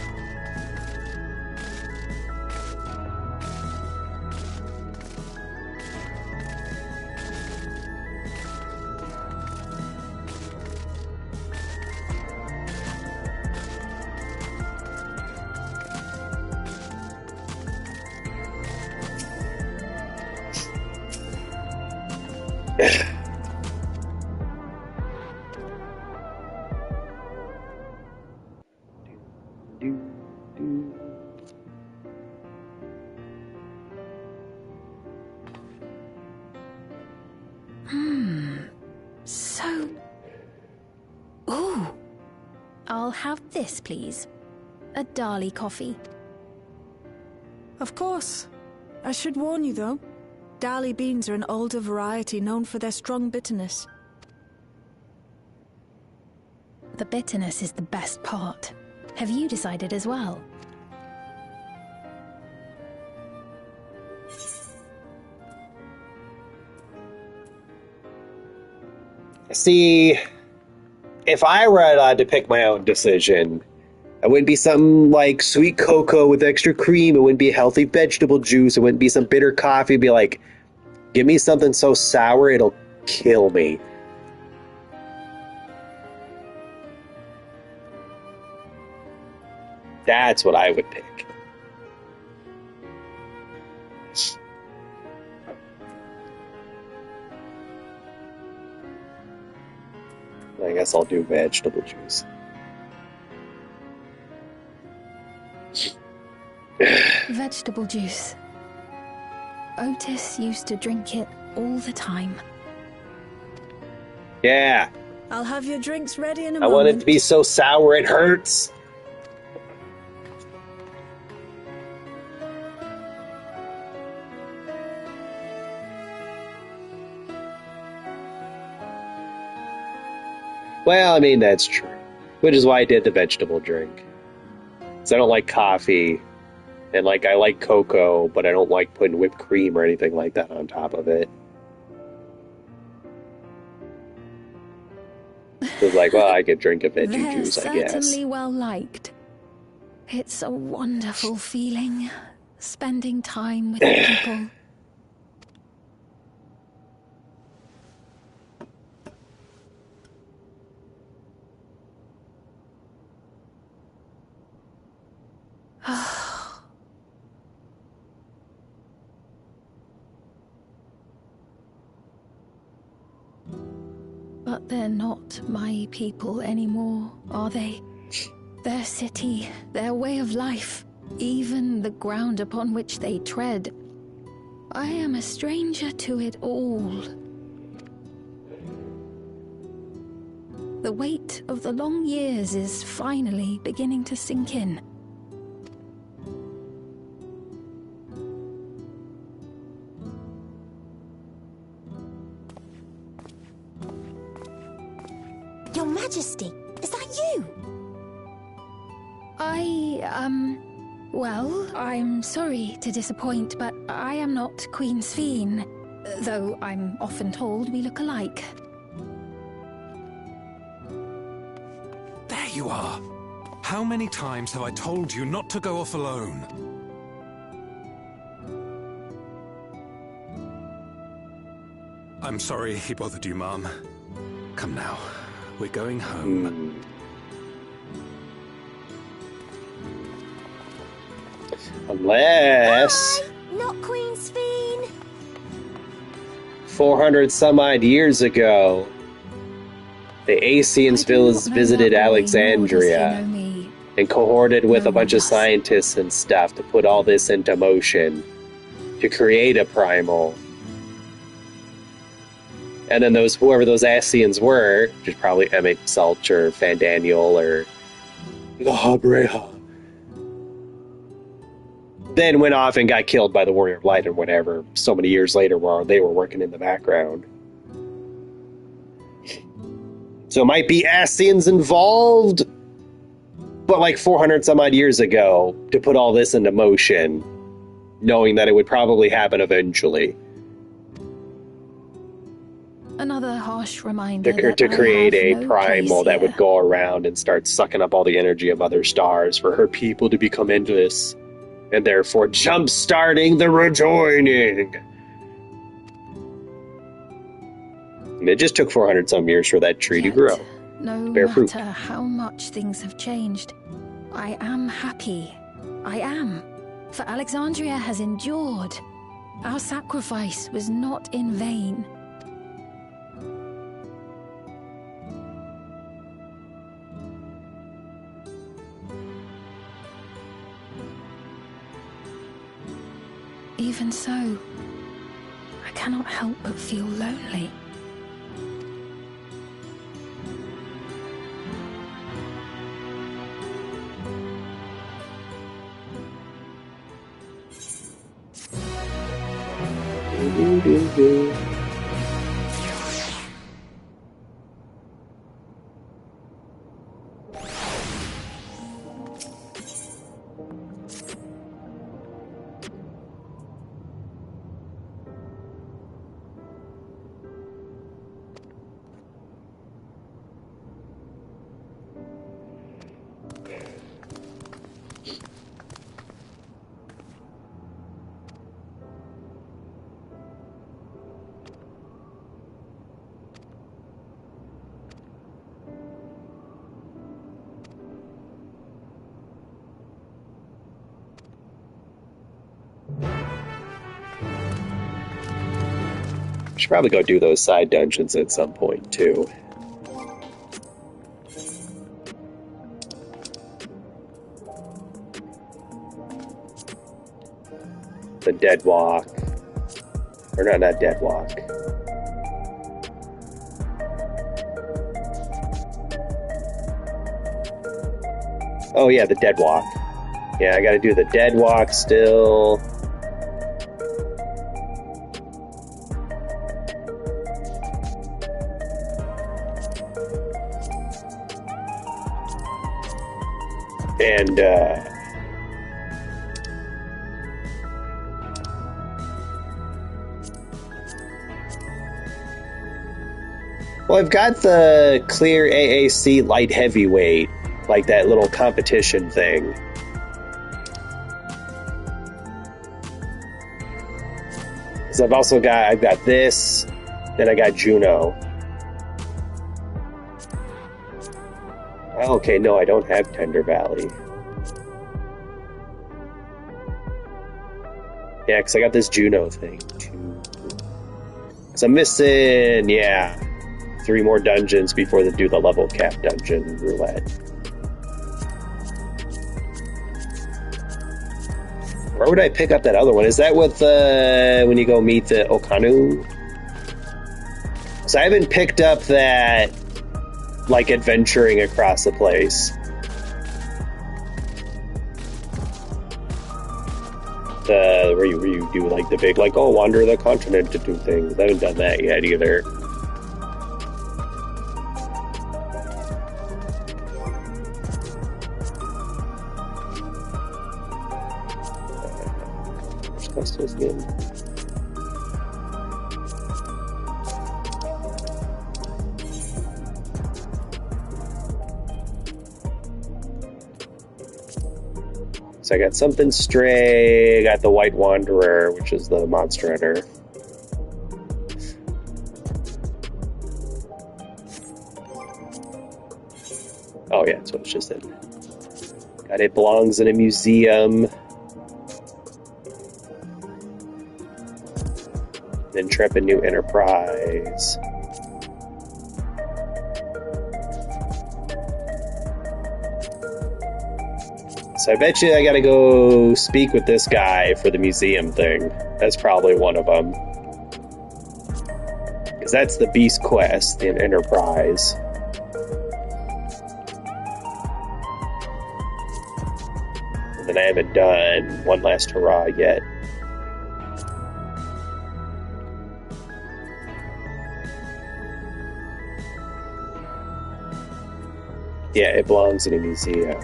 So... Ooh! I'll have this, please. A Dali coffee. Of course. I should warn you, though. Dali beans are an older variety known for their strong bitterness. The bitterness is the best part. Have you decided as well? See, if I were allowed to pick my own decision, it wouldn't be something like sweet cocoa with extra cream. It wouldn't be healthy vegetable juice. It wouldn't be some bitter coffee. It'd be like, give me something so sour it'll kill me. That's what I would pick. I guess I'll do vegetable juice. Vegetable juice. Otis used to drink it all the time. Yeah. I'll have your drinks ready in a I moment. want it to be so sour it hurts. Well, I mean, that's true. Which is why I did the vegetable drink. Because I don't like coffee. And, like, I like cocoa, but I don't like putting whipped cream or anything like that on top of it. It's like, well, I could drink a veggie juice, I guess. They're certainly well liked. It's a wonderful feeling, spending time with people. But they're not my people anymore, are they? Their city, their way of life, even the ground upon which they tread. I am a stranger to it all. The weight of the long years is finally beginning to sink in. Majesty, is that you? Well, I'm sorry to disappoint, but I am not Queen Sphene, though I'm often told we look alike. There you are. How many times have I told you not to go off alone? I'm sorry he bothered you, Mom. Come now, we're going home. Unless... Bye, not Queen Sphene. 400 some odd years ago, the Aeseans visited Alexandria and cohorted with a bunch of scientists and stuff to put all this into motion to create a primal. And then whoever those Aeseans were, which is probably Emmett Salch or Fandaniel or the Habreha, then went off and got killed by the Warrior of Light or whatever so many years later while they were working in the background. So it might be Aeseans involved, but like 400 some odd years ago to put all this into motion, knowing that it would probably happen eventually. Another harsh reminder To create a primal that would go around and start sucking up all the energy of other stars for her people to become endless, and therefore jump-starting the rejoining. And it just took 400 some years for that tree to grow. No bear fruit. matter how much things have changed, I am happy. I am. For Alexandria has endured. Our sacrifice was not in vain. Even so, I cannot help but feel lonely. Should probably go do those side dungeons at some point, too. The Dead Walk. Or not Dead Walk. Oh yeah, the Dead Walk. Yeah, I gotta do the Dead Walk still. And, well, I've got the clear AAC light heavyweight, like that little competition thing. So I've got this, then I got Juno. Okay, no, I don't have Tender Valley. Yeah, because I got this Juno thing. So I'm missing, 3 more dungeons before they do the level cap dungeon roulette. Where would I pick up that other one? Is that with when you go meet the Okanu? So I haven't picked up that, like, adventuring across the place. Where you do, like, the big, like, wander the continent to do things. I haven't done that yet, either. crystal skin. So I got something stray, got the White Wanderer, which is the monster hunter. Oh yeah, that's what it's just in. God, it belongs in a museum. Intrepid New Enterprise. So I bet you I gotta go speak with this guy for the museum thing. That's probably one of them. Because that's the Beast Quest in Enterprise. And then I haven't done One Last Hurrah yet. Yeah, it belongs in a museum.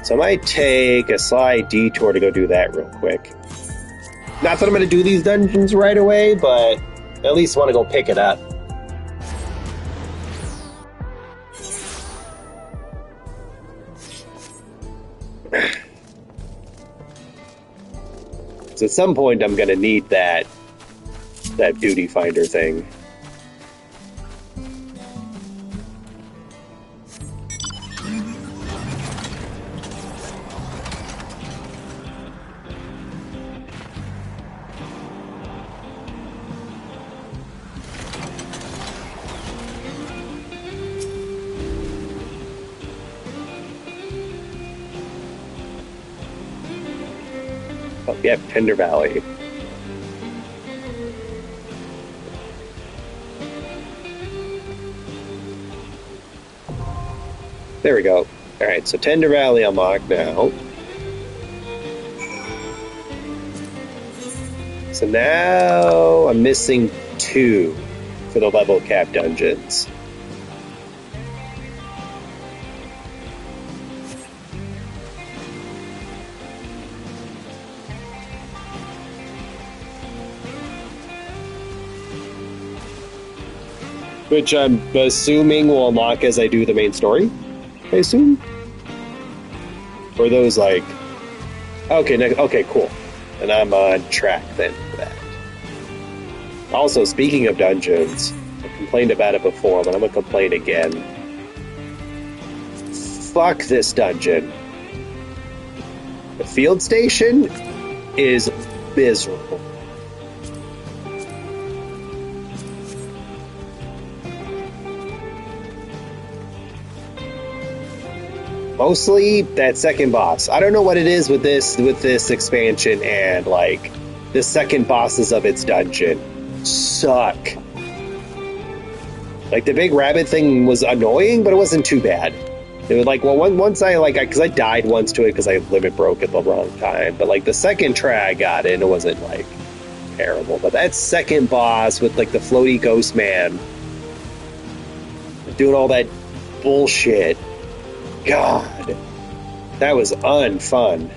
So I might take a slight detour to go do that real quick. Not that I'm going to do these dungeons right away, but at least want to go pick it up. So at some point I'm going to need that duty finder thing. Oh, yeah, Tender Valley. There we go. Alright, so Tender Valley unlocked now. So now I'm missing 2 for the level cap dungeons. Which I'm assuming will unlock as I do the main story, I assume? Or those like... Okay, cool. And I'm on track then for that. Also, speaking of dungeons, I complained about it before, but I'm gonna complain again. Fuck this dungeon. The field station is miserable. Mostly that second boss. I don't know what it is with this expansion, and like the second bosses of its dungeon suck. Like the big rabbit thing was annoying, but it wasn't too bad. It was like, well, once I because I died once to it because I limit broke at the wrong time. But like the second try I got in, it wasn't like terrible. But that second boss with like the floaty ghost man doing all that bullshit. God, that was unfun.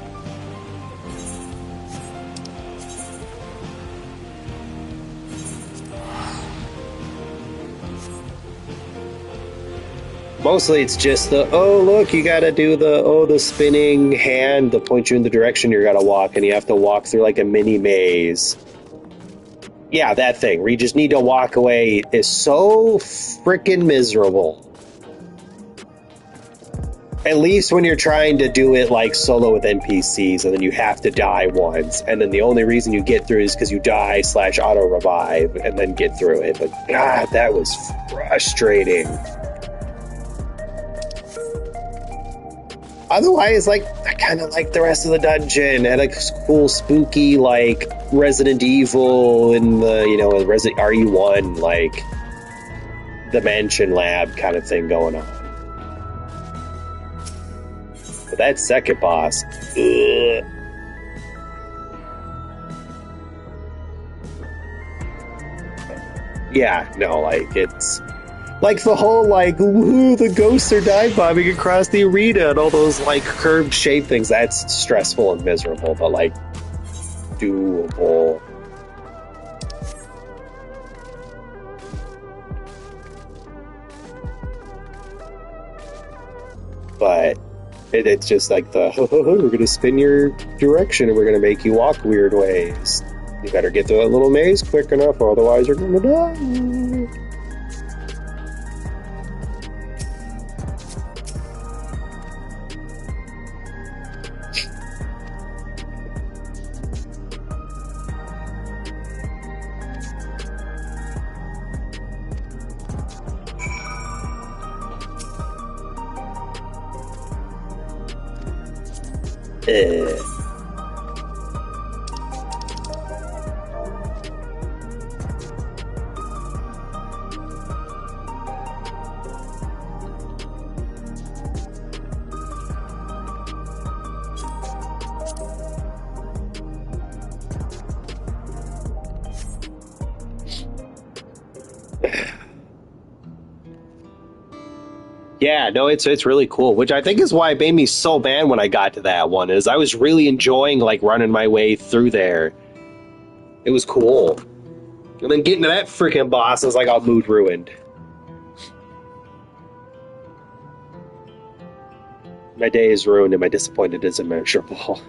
Mostly it's just the, oh look, you gotta do the spinning hand to point you in the direction you're gonna walk, and you have to walk through like a mini maze. Yeah, that thing, where you just need to walk away, is so freaking miserable. At least when you're trying to do it like solo with NPCs, and then you have to die once, and then the only reason you get through it is because you die / auto revive and then get through it. But God, that was frustrating. Otherwise, like, I kind of like the rest of the dungeon. It had like cool, spooky, like Resident Evil in the, Resident RE1, like the mansion lab kind of thing going on. But that second boss, ugh. Yeah, no, like, it's like the whole, like, woohoo, the ghosts are dive bombing across the arena and all those, like, curved shape things. That's stressful and miserable, but, like, doable. But it's just like we're gonna spin your direction and we're gonna make you walk weird ways. You better get to that little maze quick enough, or otherwise you're gonna die. Yeah, no, it's really cool, which I think is why it made me so mad when I got to that one, is I was really enjoying, like, running my way through there. It was cool. And then getting to that freaking boss, I was like, all mood ruined. My day is ruined and my disappointment is immeasurable.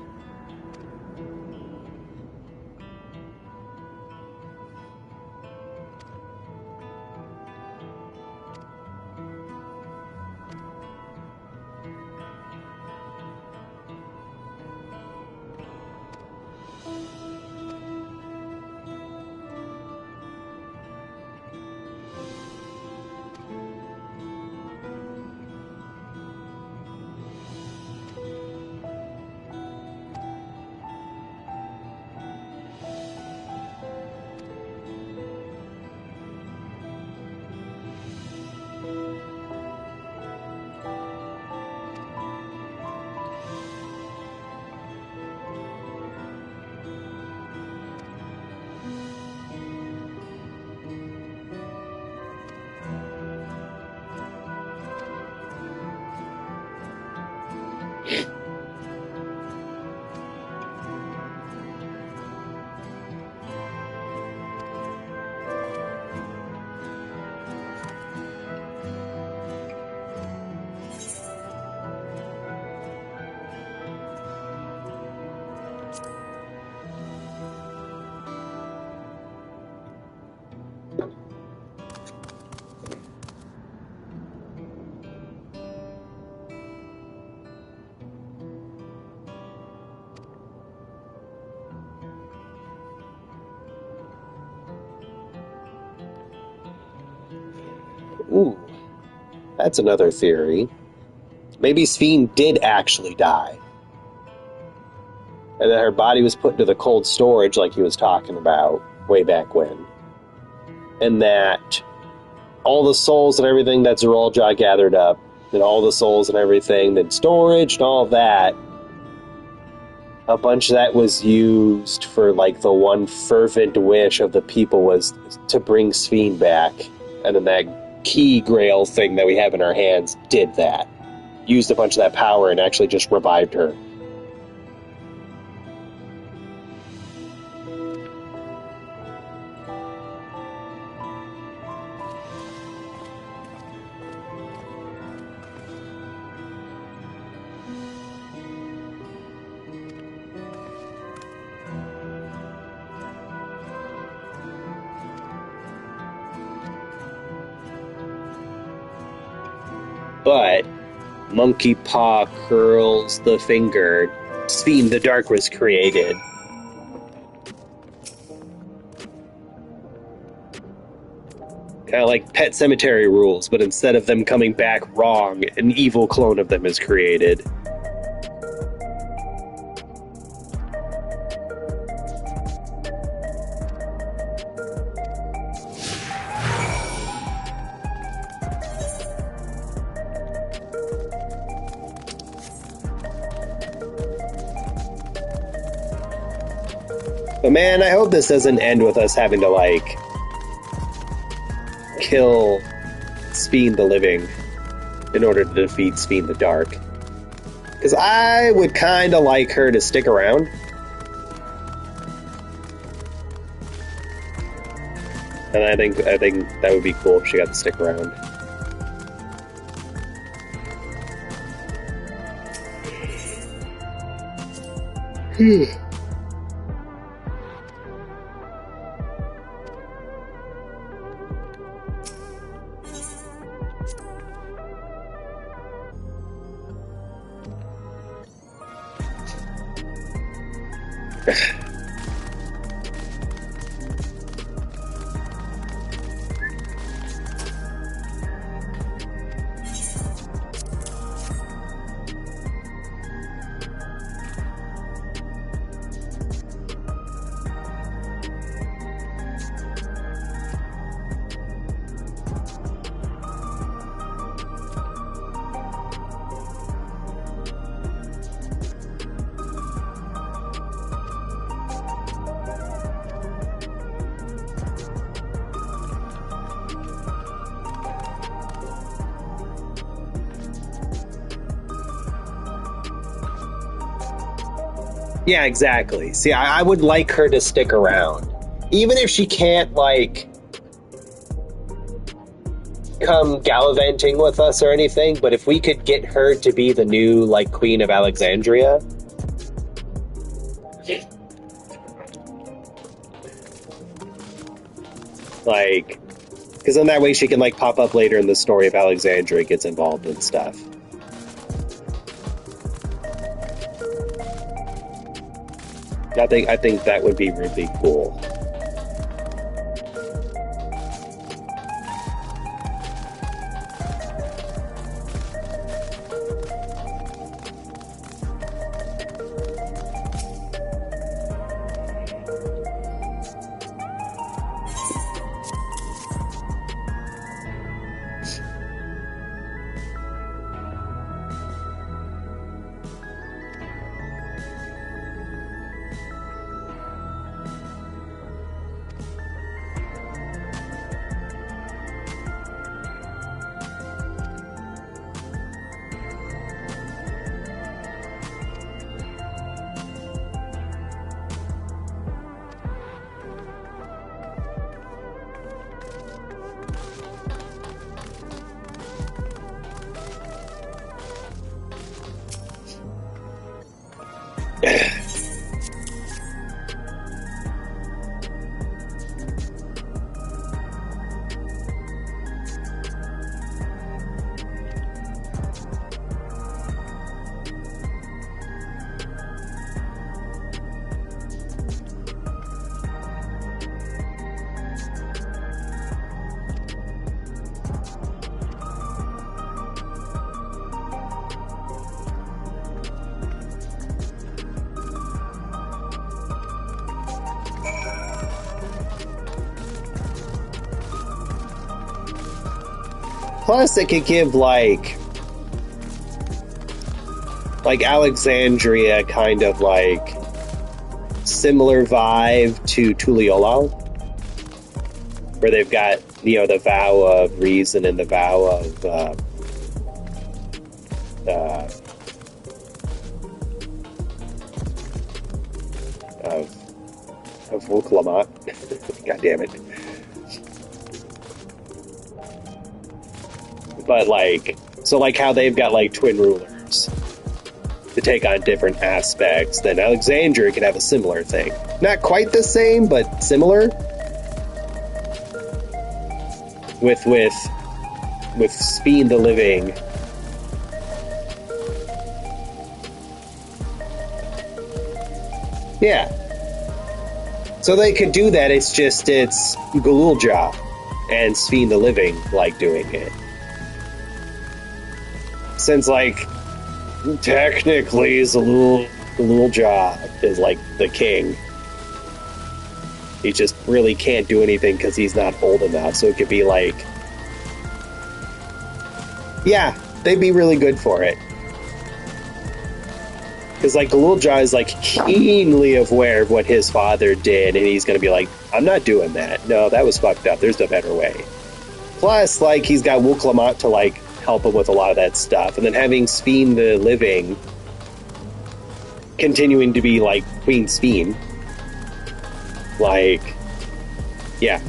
Ooh, that's another theory. Maybe Sphene did actually die. And that her body was put into the cold storage like he was talking about way back when. And that all the souls and everything that Zeralja gathered up, and all the souls and everything, and storage and all of that, a bunch of that was used for, like, the one fervent wish of the people was to bring Sphene back. And then that key grail thing that we have in our hands did that. Used a bunch of that power and actually just revived her. But Monkey Paw curls the finger. Sphene the Dark was created. Kind of like Pet Cemetery rules, but instead of them coming back wrong, an evil clone of them is created. But man, I hope this doesn't end with us having to, like, kill Sphene the Living in order to defeat Sphene the Dark. Because I would kind of like her to stick around. And I think that would be cool if she got to stick around. Yeah, exactly. See, I would like her to stick around. Even if she can't, like, come gallivanting with us or anything, but if we could get her to be the new, like, Queen of Alexandria. Like, because then that way she can, like, pop up later in the story of Alexandria, gets involved in stuff. I think that would be really cool. Plus, it could give, like Alexandria kind of, like, similar vibe to Tuliyollal, where they've got, you know, the vow of reason and the vow of Wuklamat. God damn it. But, like, so, like, how they've got, like, twin rulers to take on different aspects, then Alexandria could have a similar thing. Not quite the same, but similar. With Sphene the Living. Yeah. So they could do that, it's Gululja and Sphene the Living, like, doing it. Since, like, technically Gululja is, like, the king. He just really can't do anything because he's not old enough, so it could be like... Yeah, they'd be really good for it. Because, like, Gululja is, like, keenly aware of what his father did, and he's gonna be like, I'm not doing that. No, that was fucked up. There's a better way. Plus, like, he's got Wuklamat to, like, help him with a lot of that stuff. And then having Sphene the Living continuing to be, like, Queen Sphene. Like, yeah.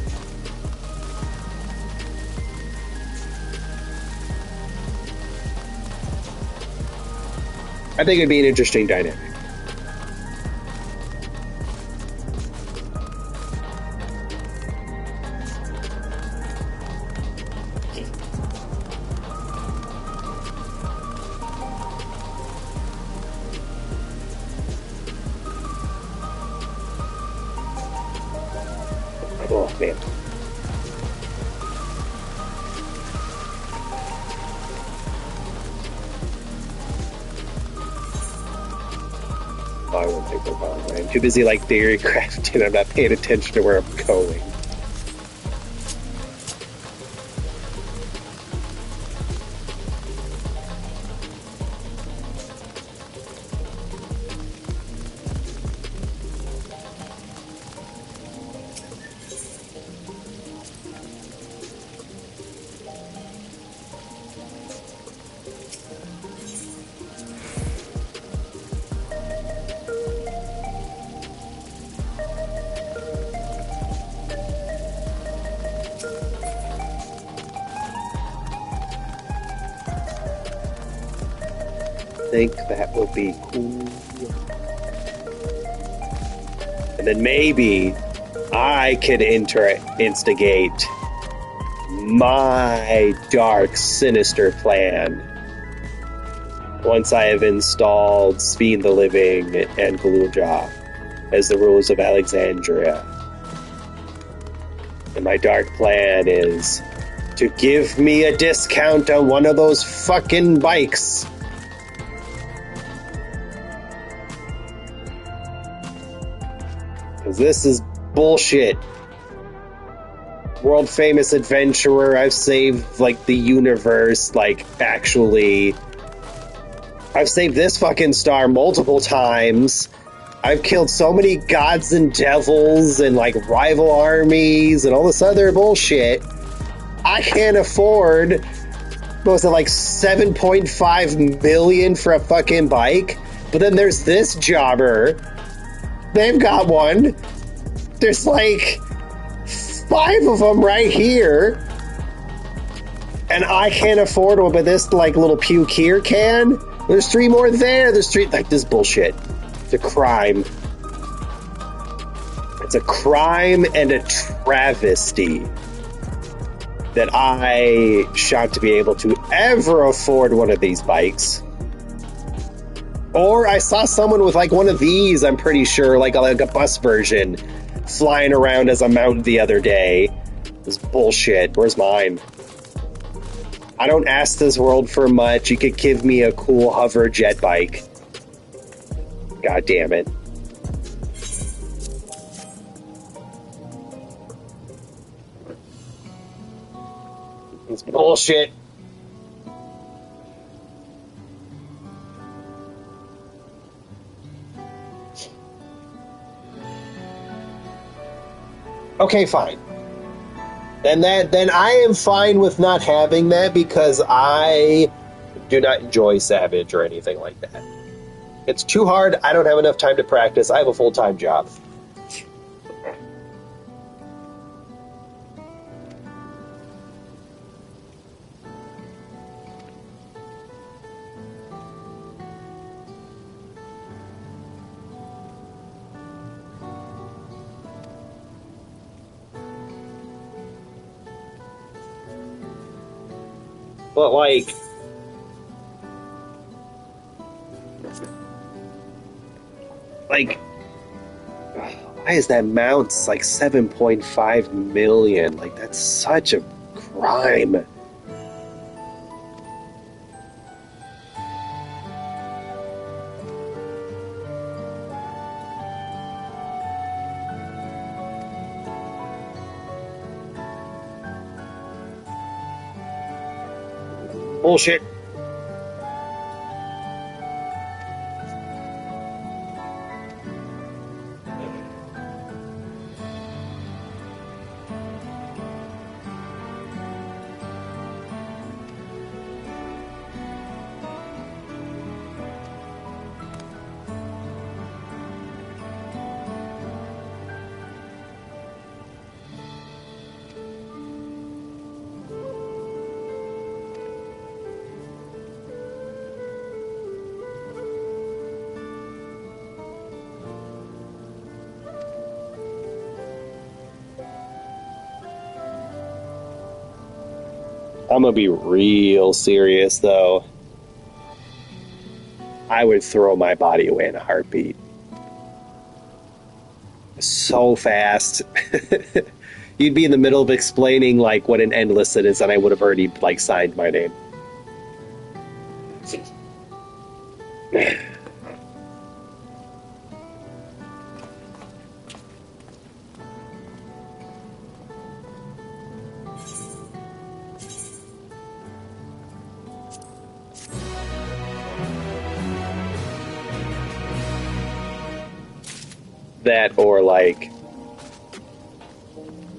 I think it'd be an interesting dynamic. Oh, man. I won't take the bomb. I'm too busy, like, theory crafting. I'm not paying attention to where I'm going. Think that will be cool. And then maybe I could instigate my dark, sinister plan once I have installed Sphene the Living and Galulja as the rulers of Alexandria. And my dark plan is to give me a discount on one of those fucking bikes. This is bullshit. World famous adventurer, I've saved, like, the universe, like, actually. I've saved this fucking star multiple times. I've killed so many gods and devils and, like, rival armies and all this other bullshit. I can't afford, what was it, like, 7.5 million for a fucking bike? But then there's this jobber. They've got one. There's like 5 of them right here. And I can't afford one, but this like little puke here can. There's 3 more there. There's 3. Like, this bullshit. It's a crime. It's a crime and a travesty that I shan't to be able to ever afford one of these bikes. Or I saw someone with, like, one of these, I'm pretty sure, like a bus version, flying around as a mount the other day. This bullshit. Where's mine? I don't ask this world for much. You could give me a cool hover jet bike. God damn it. It's bullshit. Okay, fine. Then I am fine with not having that because I do not enjoy Savage or anything like that. It's too hard. I don't have enough time to practice. I have a full-time job. But, like, why is that mount like 7.5 million? Like, that's such a crime. Bullshit. I'm gonna be real serious, though. I would throw my body away in a heartbeat. So fast. You'd be in the middle of explaining, like, what an endless it is, and I would have already, like, signed my name. That, or, like,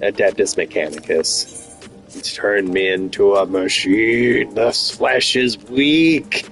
Adeptus Mechanicus. Turn me into a machine. The flesh is weak.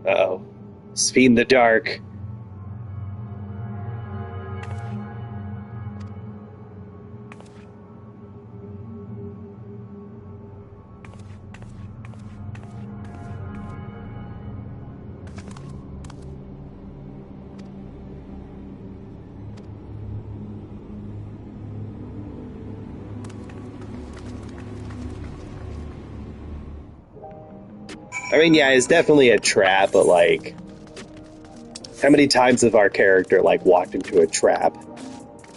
Uh-oh. Speed in the dark. I mean, yeah, it's definitely a trap, but, like, how many times have our character, like, walked into a trap?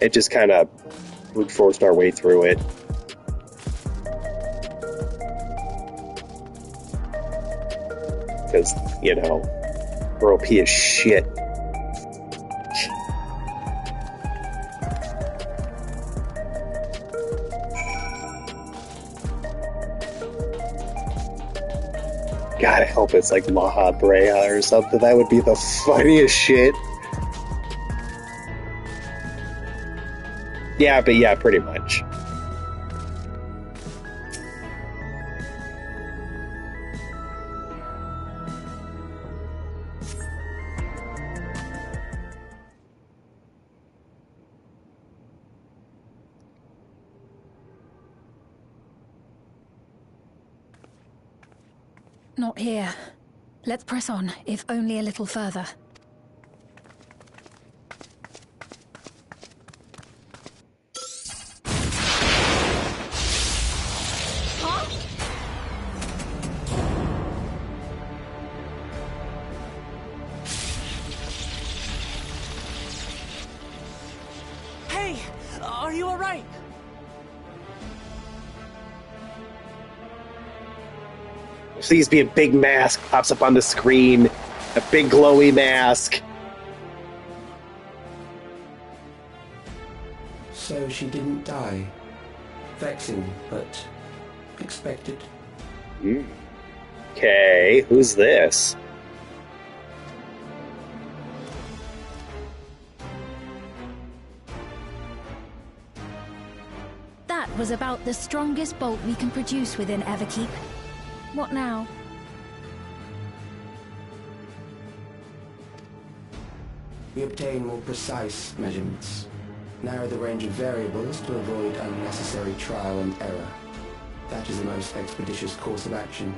It just kind of brute forced our way through it. Because, you know, we're OP as shit. God, I hope it's like Maha Brea or something. That would be the funniest shit. Yeah, but yeah, pretty much. Not here. Let's press on, if only a little further. Are you alright? Please be a big mask pops up on the screen. A big glowy mask. So she didn't die. Vexing, but expected. Okay, who's this? That was about the strongest bolt we can produce within Everkeep. What now? We obtain more precise measurements. Narrow the range of variables to avoid unnecessary trial and error. That is the most expeditious course of action.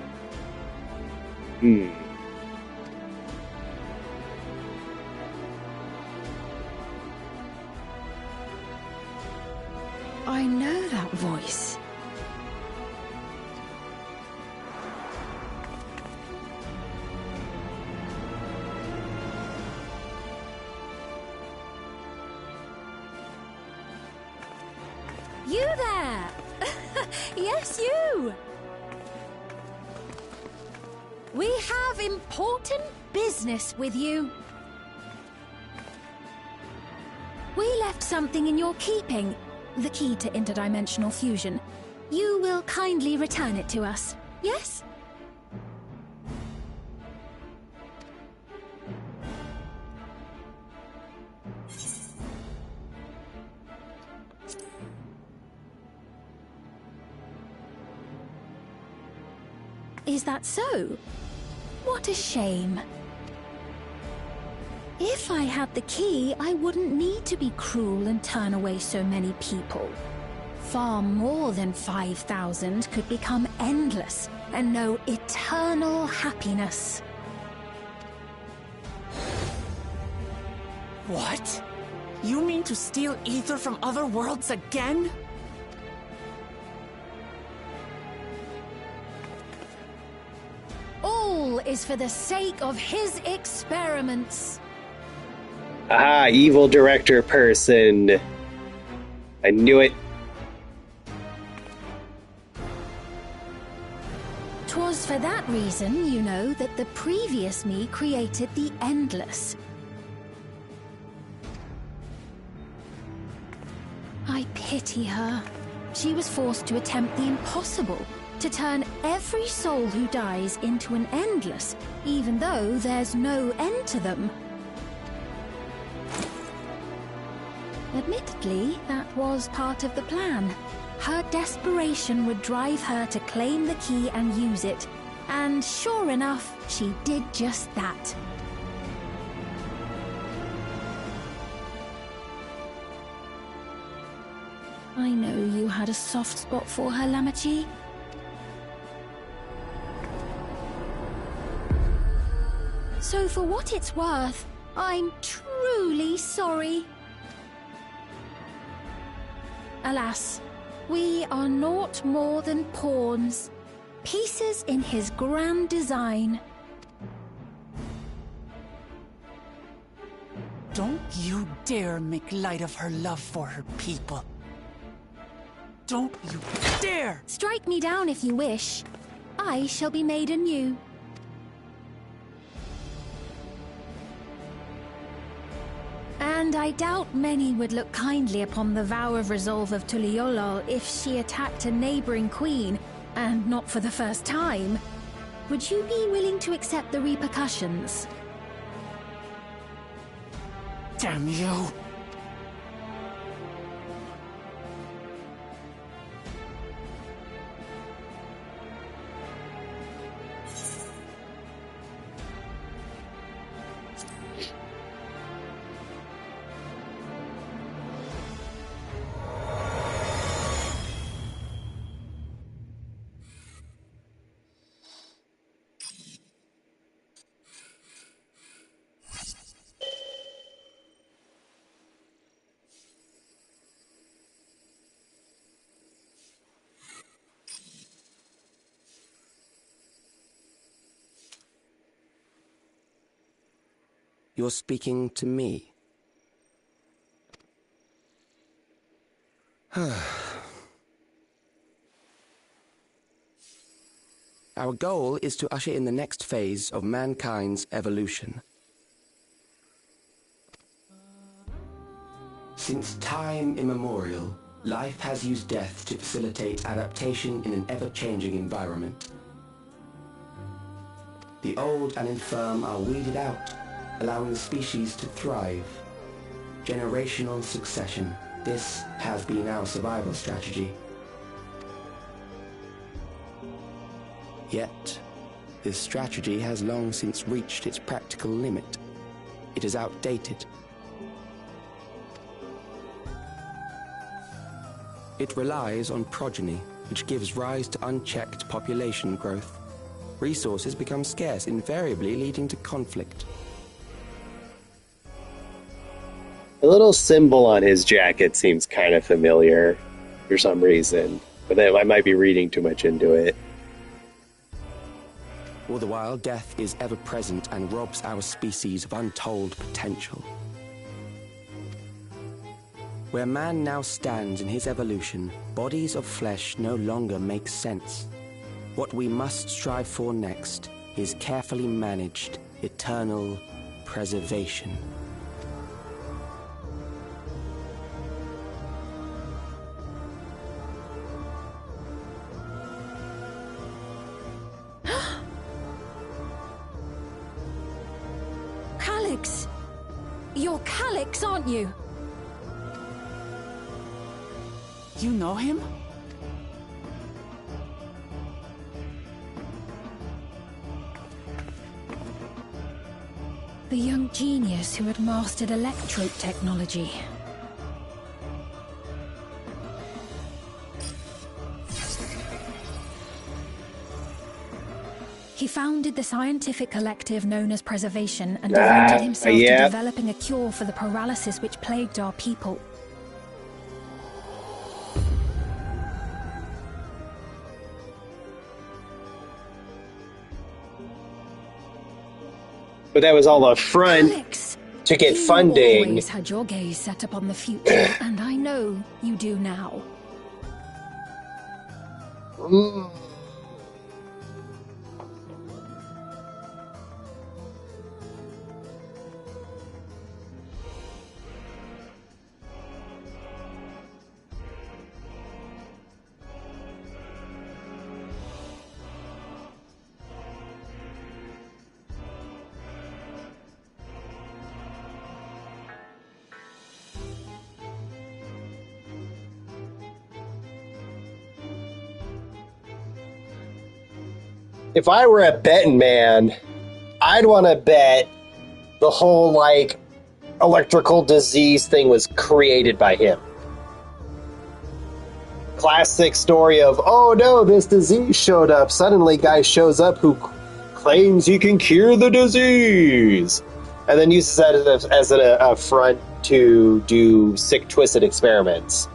I know that voice. You there! Yes, you! We have important business with you. We left something in your keeping. The key to interdimensional fusion. You will kindly return it to us, yes? Is that so? What a shame. If I had the key, I wouldn't need to be cruel and turn away so many people. Far more than 5,000 could become endless and know eternal happiness. What? You mean to steal ether from other worlds again? All is for the sake of his experiments. Aha, evil director person. I knew it. 'Twas for that reason, you know, that the previous me created the Endless. I pity her. She was forced to attempt the impossible, to turn every soul who dies into an Endless, even though there's no end to them. Admittedly, that was part of the plan. Her desperation would drive her to claim the key and use it, and sure enough, she did just that. I know you had a soft spot for her, Lamachi. So for what it's worth, I'm truly sorry. Alas, we are naught more than pawns, pieces in his grand design. Don't you dare make light of her love for her people. Don't you dare! Strike me down if you wish. I shall be made anew. And I doubt many would look kindly upon the vow of resolve of Tuliolol if she attacked a neighboring queen, and not for the first time. Would you be willing to accept the repercussions? Damn you! You're speaking to me. Our goal is to usher in the next phase of mankind's evolution. Since time immemorial, life has used death to facilitate adaptation in an ever-changing environment. The old and infirm are weeded out, allowing the species to thrive. Generational succession. This has been our survival strategy. Yet, this strategy has long since reached its practical limit. It is outdated. It relies on progeny, which gives rise to unchecked population growth. Resources become scarce, invariably leading to conflict. The little symbol on his jacket seems kind of familiar for some reason, but I might be reading too much into it. All the while, death is ever present and robs our species of untold potential. Where man now stands in his evolution, bodies of flesh no longer make sense. What we must strive for next is carefully managed, eternal preservation. Calyx! You're Calyx, aren't you? You know him? The young genius who had mastered electrode technology. He founded the scientific collective known as Preservation and devoted himself to developing a cure for the paralysis which plagued our people. But that was all a front Calyx, to get you funding. always had your gaze set upon the future, and I know you do now. If I were a betting man, I'd want to bet the whole, like, electrical disease thing was created by him. Classic story of, oh no, this disease showed up. Suddenly, guy shows up who claims he can cure the disease. And then uses that as a front to do sick, twisted experiments.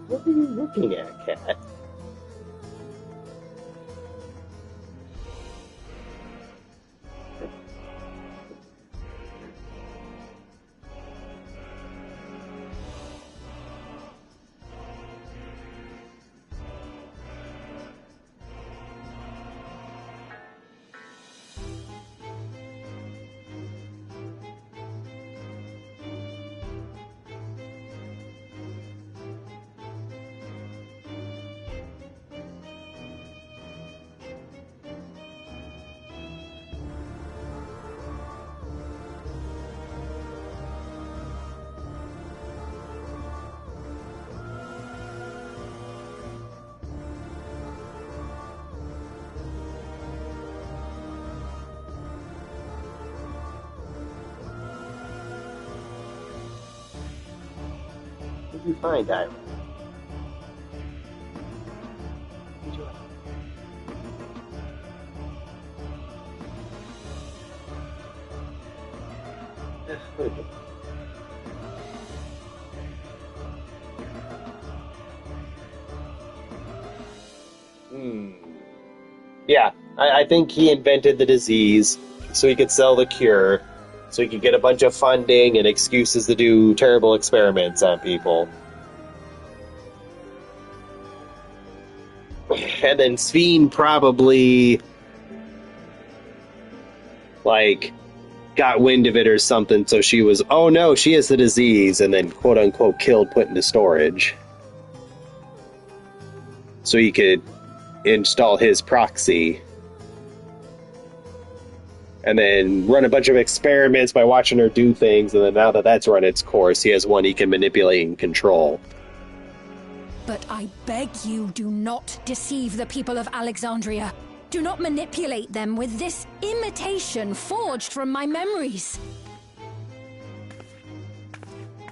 What are you looking at, Cat? What did you find, Ira? Yeah, I think he invented the disease so he could sell the cure, so he could get a bunch of funding and excuses to do terrible experiments on people. And then Sveen probably, like, got wind of it or something, so she was, oh no, she has the disease, and then quote-unquote killed, put into storage. So he could install his proxy. And then run a bunch of experiments by watching her do things, and then now that that's run its course, he has one he can manipulate and control. But I beg you, do not deceive the people of Alexandria. Do not manipulate them with this imitation forged from my memories.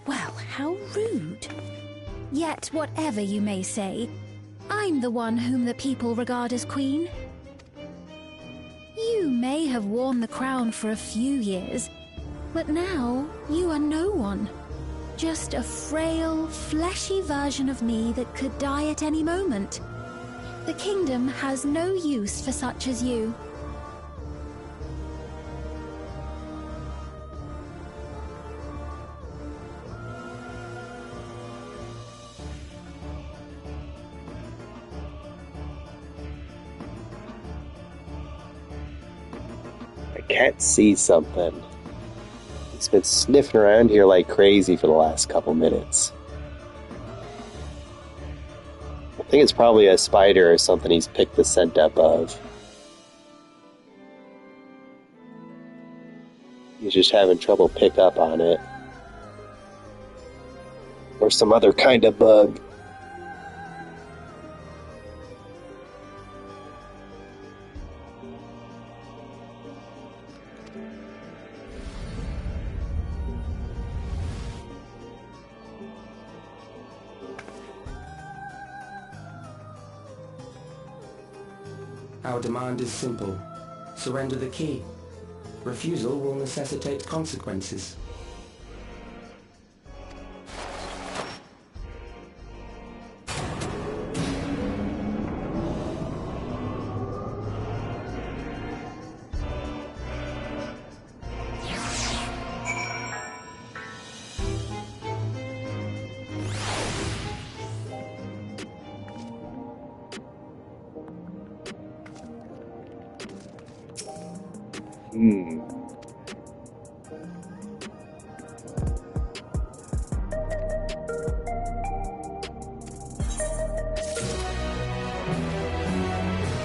Well, how rude. Yet, whatever you may say, I'm the one whom the people regard as queen. You may have worn the crown for a few years, but now you are no one. Just a frail, fleshy version of me that could die at any moment. The kingdom has no use for such as you. I can't see something. It's been sniffing around here like crazy for the last couple minutes. I think it's probably a spider or something he's picked the scent up of. He's just having trouble pick up on it. Or some other kind of bug. Our demand is simple. Surrender the key. Refusal will necessitate consequences.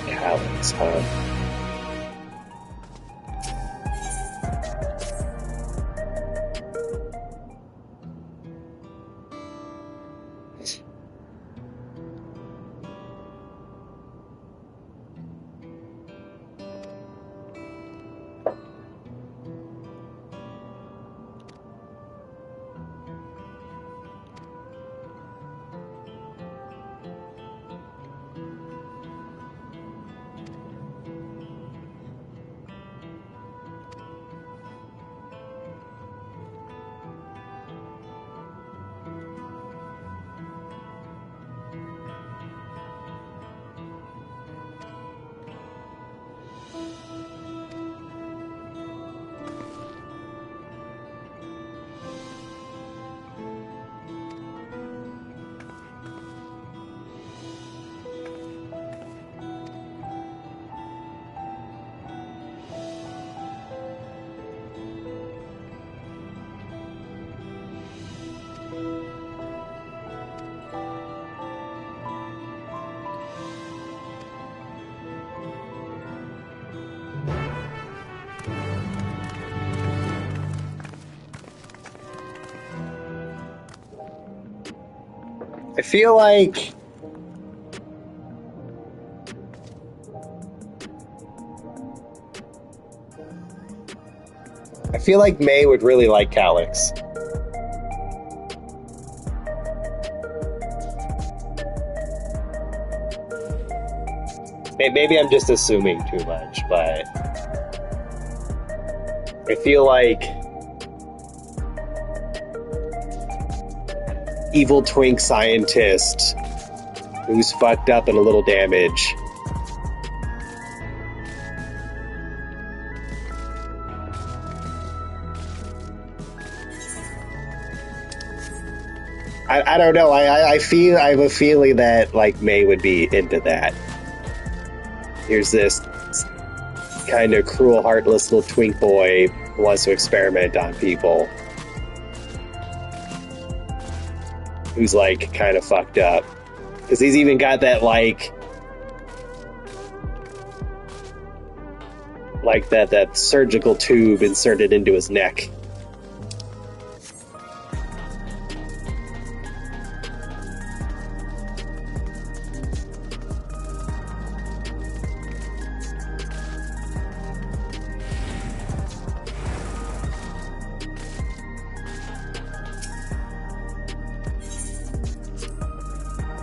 Cowards, huh? I feel like May would really like Calyx. Maybe I'm just assuming too much, but I feel like evil twink scientist who's fucked up and a little damaged. I don't know. I have a feeling that like May would be into that. Here's this kind of cruel, heartless little twink boy who wants to experiment on people. Who's like kind of fucked up. Because he's even got that like that surgical tube inserted into his neck.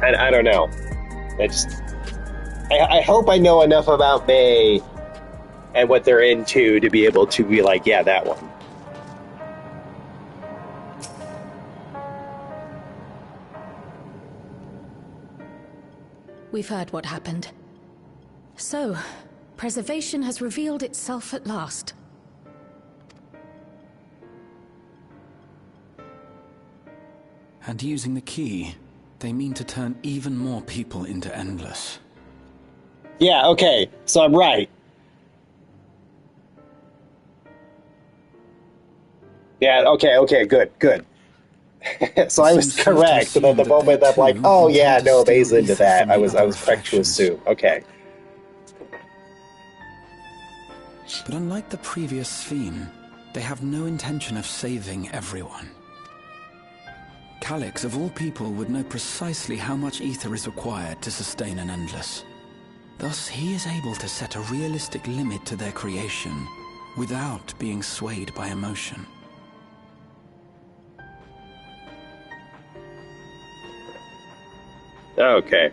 I don't know. I hope I know enough about May and what they're into to be able to be like, yeah, that one. We've heard what happened. So, preservation has revealed itself at last. And using the key, they mean to turn even more people into Endless. Yeah, okay, so I'm right. Yeah, okay, good. So I was correct at the moment that like, oh yeah, no, May's into that. I was correct to assume. Okay. But unlike the previous Sphene, they have no intention of saving everyone. Calyx, of all people, would know precisely how much ether is required to sustain an Endless. Thus, he is able to set a realistic limit to their creation without being swayed by emotion. Okay.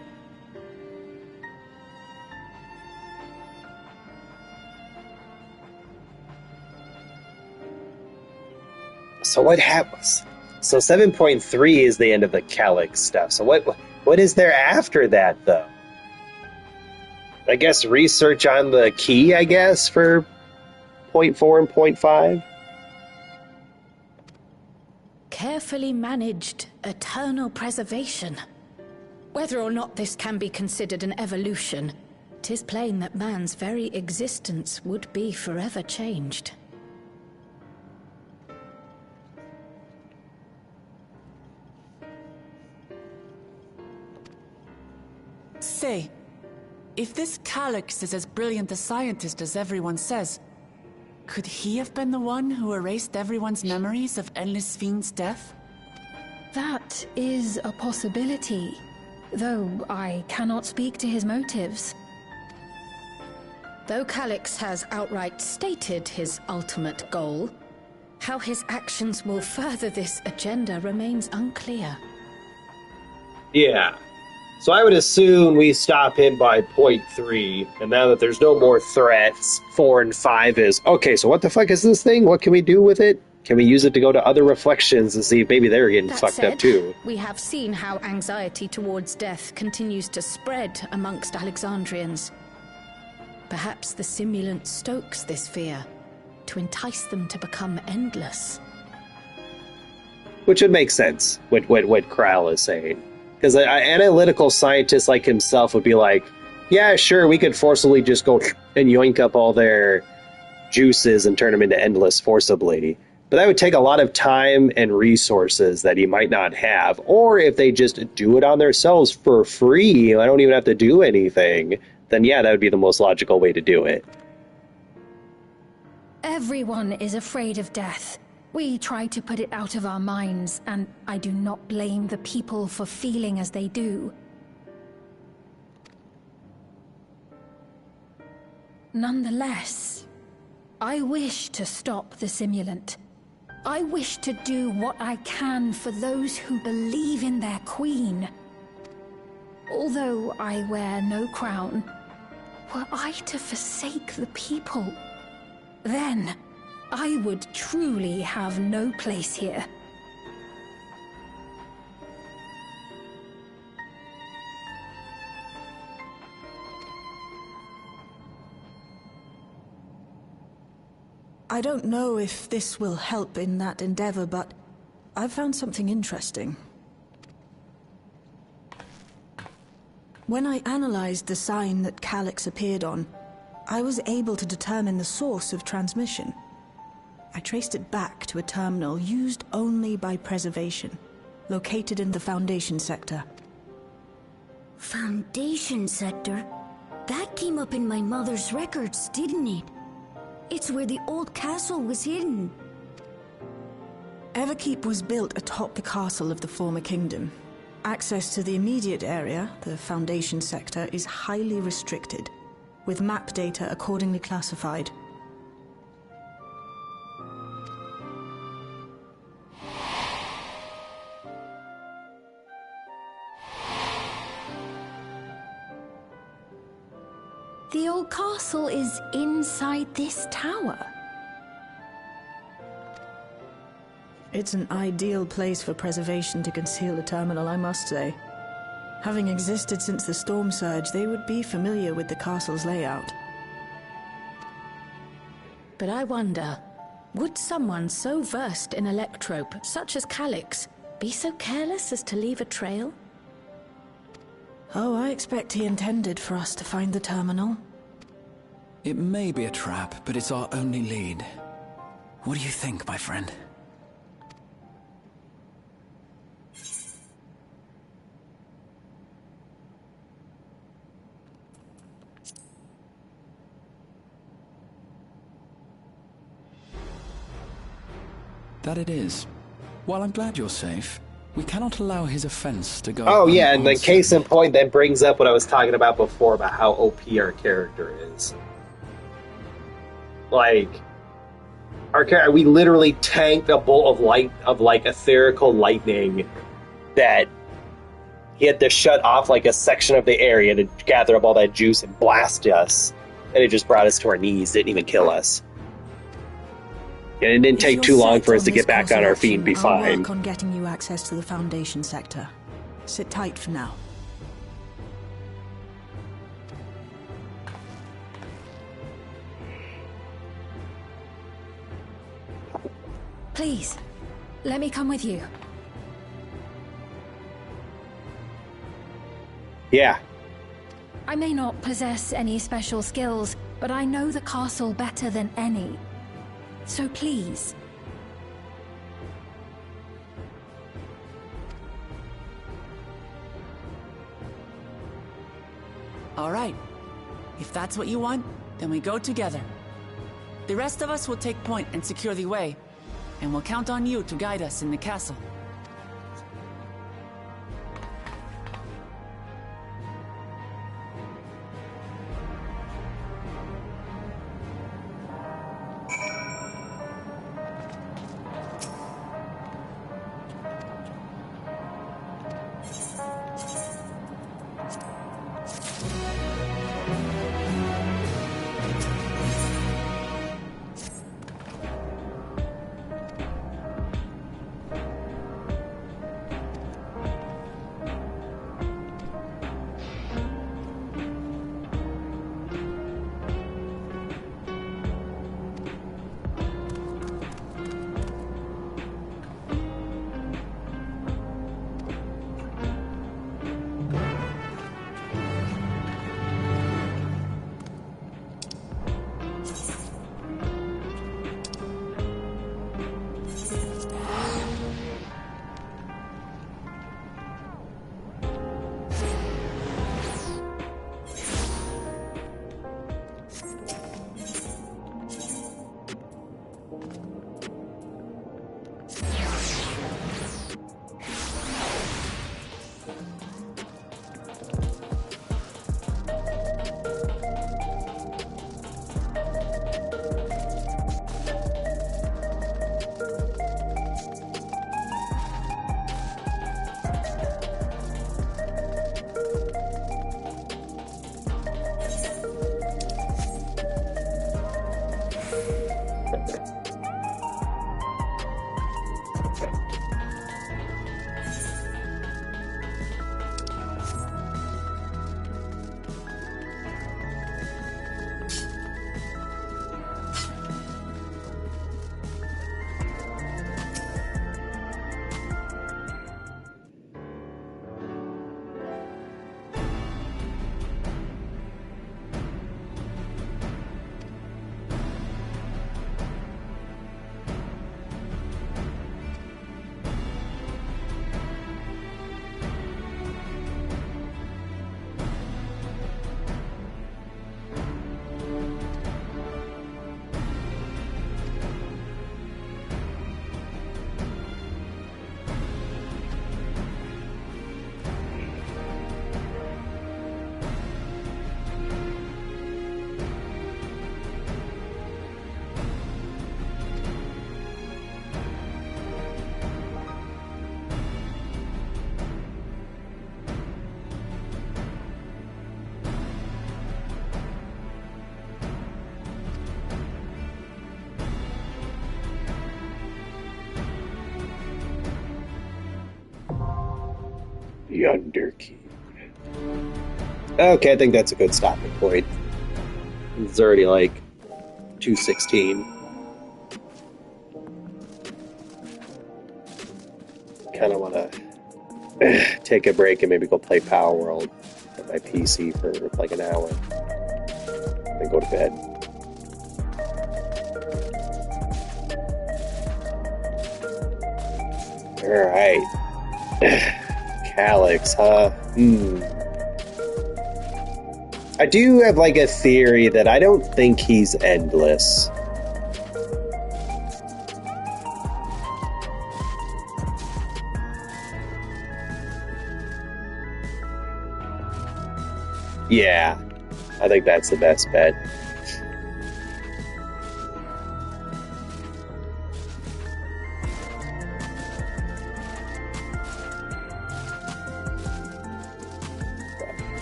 So what happens? So 7.3 is the end of the Calyx stuff. So what is there after that, though? I guess research on the key, I guess, for 0.4 and 0.5? Carefully managed eternal preservation. Whether or not this can be considered an evolution, 'tis plain that man's very existence would be forever changed. Say, if this Calyx is as brilliant a scientist as everyone says, could he have been the one who erased everyone's memories of Endless Fiend's death? That is a possibility, though I cannot speak to his motives. Though Calyx has outright stated his ultimate goal, how his actions will further this agenda remains unclear. Yeah. So I would assume we stop him by 0.3, and now that there's no more threats, 4 and 5 is, okay, so what the fuck is this thing? What can we do with it? Can we use it to go to other reflections and see if maybe they're getting fucked up too? We have seen how anxiety towards death continues to spread amongst Alexandrians. Perhaps the simulant stokes this fear to entice them to become endless. Which would make sense, what Kral is saying. Because an analytical scientist like himself would be like, yeah, sure, we could forcibly just go and yoink up all their juices and turn them into endless forcibly. But that would take a lot of time and resources that he might not have. Or if they just do it on themselves for free, I don't even have to do anything, then yeah, that would be the most logical way to do it. Everyone is afraid of death. We try to put it out of our minds, and I do not blame the people for feeling as they do. Nonetheless, I wish to stop the simulant. I wish to do what I can for those who believe in their queen. Although I wear no crown, Were I to forsake the people, then I would truly have no place here. I don't know if this will help in that endeavor, but I've found something interesting. When I analyzed the sign that Calyx appeared on, I was able to determine the source of transmission. I traced it back to a terminal used only by preservation, located in the Foundation sector. Foundation sector? That came up in my mother's records, didn't it? It's where the old castle was hidden. Everkeep was built atop the castle of the former kingdom. Access to the immediate area, the Foundation sector, is highly restricted, with map data accordingly classified. The old castle is inside this tower. It's an ideal place for preservation to conceal a terminal, I must say. Having existed since the storm surge, they would be familiar with the castle's layout. But I wonder, would someone so versed in electrope, such as Calyx, be so careless as to leave a trail? Oh, I expect he intended for us to find the terminal. It may be a trap, but it's our only lead. What do you think, my friend? That it is. While I'm glad you're safe, we cannot allow his offense to go. Oh yeah, and then case in point, that brings up what I was talking about before about how OP our character is. Like, our character, we literally tanked a bolt of light, of like etherical lightning, that he had to shut off like a section of the area to gather up all that juice and blast us, and it just brought us to our knees. Didn't even kill us. And it didn't take too long for us to get back on our feet and be fine. I'll work on getting you access to the Foundation sector. Sit tight for now. Please, let me come with you. Yeah. I may not possess any special skills, but I know the castle better than any. So please. All right. If that's what you want, then we go together. The rest of us will take point and secure the way, and we'll count on you to guide us in the castle. The Underkeep. Okay, I think that's a good stopping point. It's already like 2:16. Kind of want to take a break and maybe go play Power World on my PC for like an hour. Then go to bed. Alright. Calyx, huh? I do have like a theory that I don't think he's endless. Yeah, I think that's the best bet.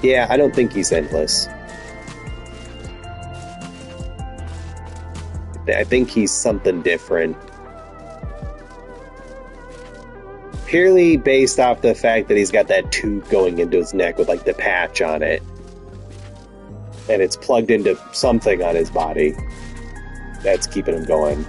Yeah, I don't think he's endless. I think he's something different. Purely based off the fact that he's got that tube going into his neck with like the patch on it. And it's plugged into something on his body that's keeping him going.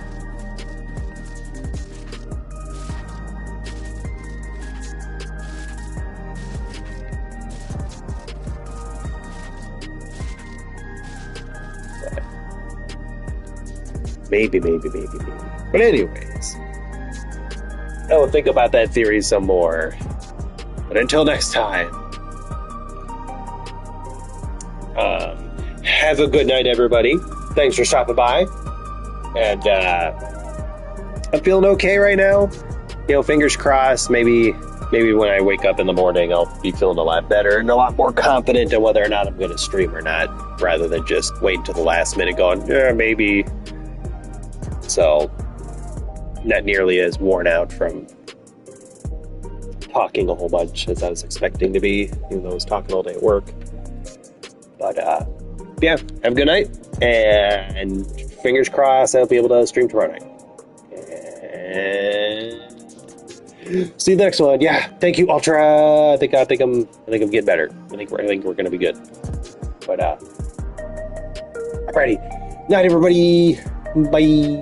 Maybe. But anyways, I will think about that theory some more. But until next time, have a good night, everybody. Thanks for stopping by. And I'm feeling okay right now. You know, fingers crossed. Maybe when I wake up in the morning, I'll be feeling a lot better and a lot more confident in whether or not I'm going to stream or not, rather than just wait until the last minute going, yeah, maybe. So, not nearly as worn out from talking a whole bunch as I was expecting to be, even though I was talking all day at work. But, yeah, have a good night, and fingers crossed I'll be able to stream tomorrow night. And see you next one. Yeah, thank you, Ultra. I think I'm getting better. I think we're gonna be good. But, alrighty. Night, everybody. Bye.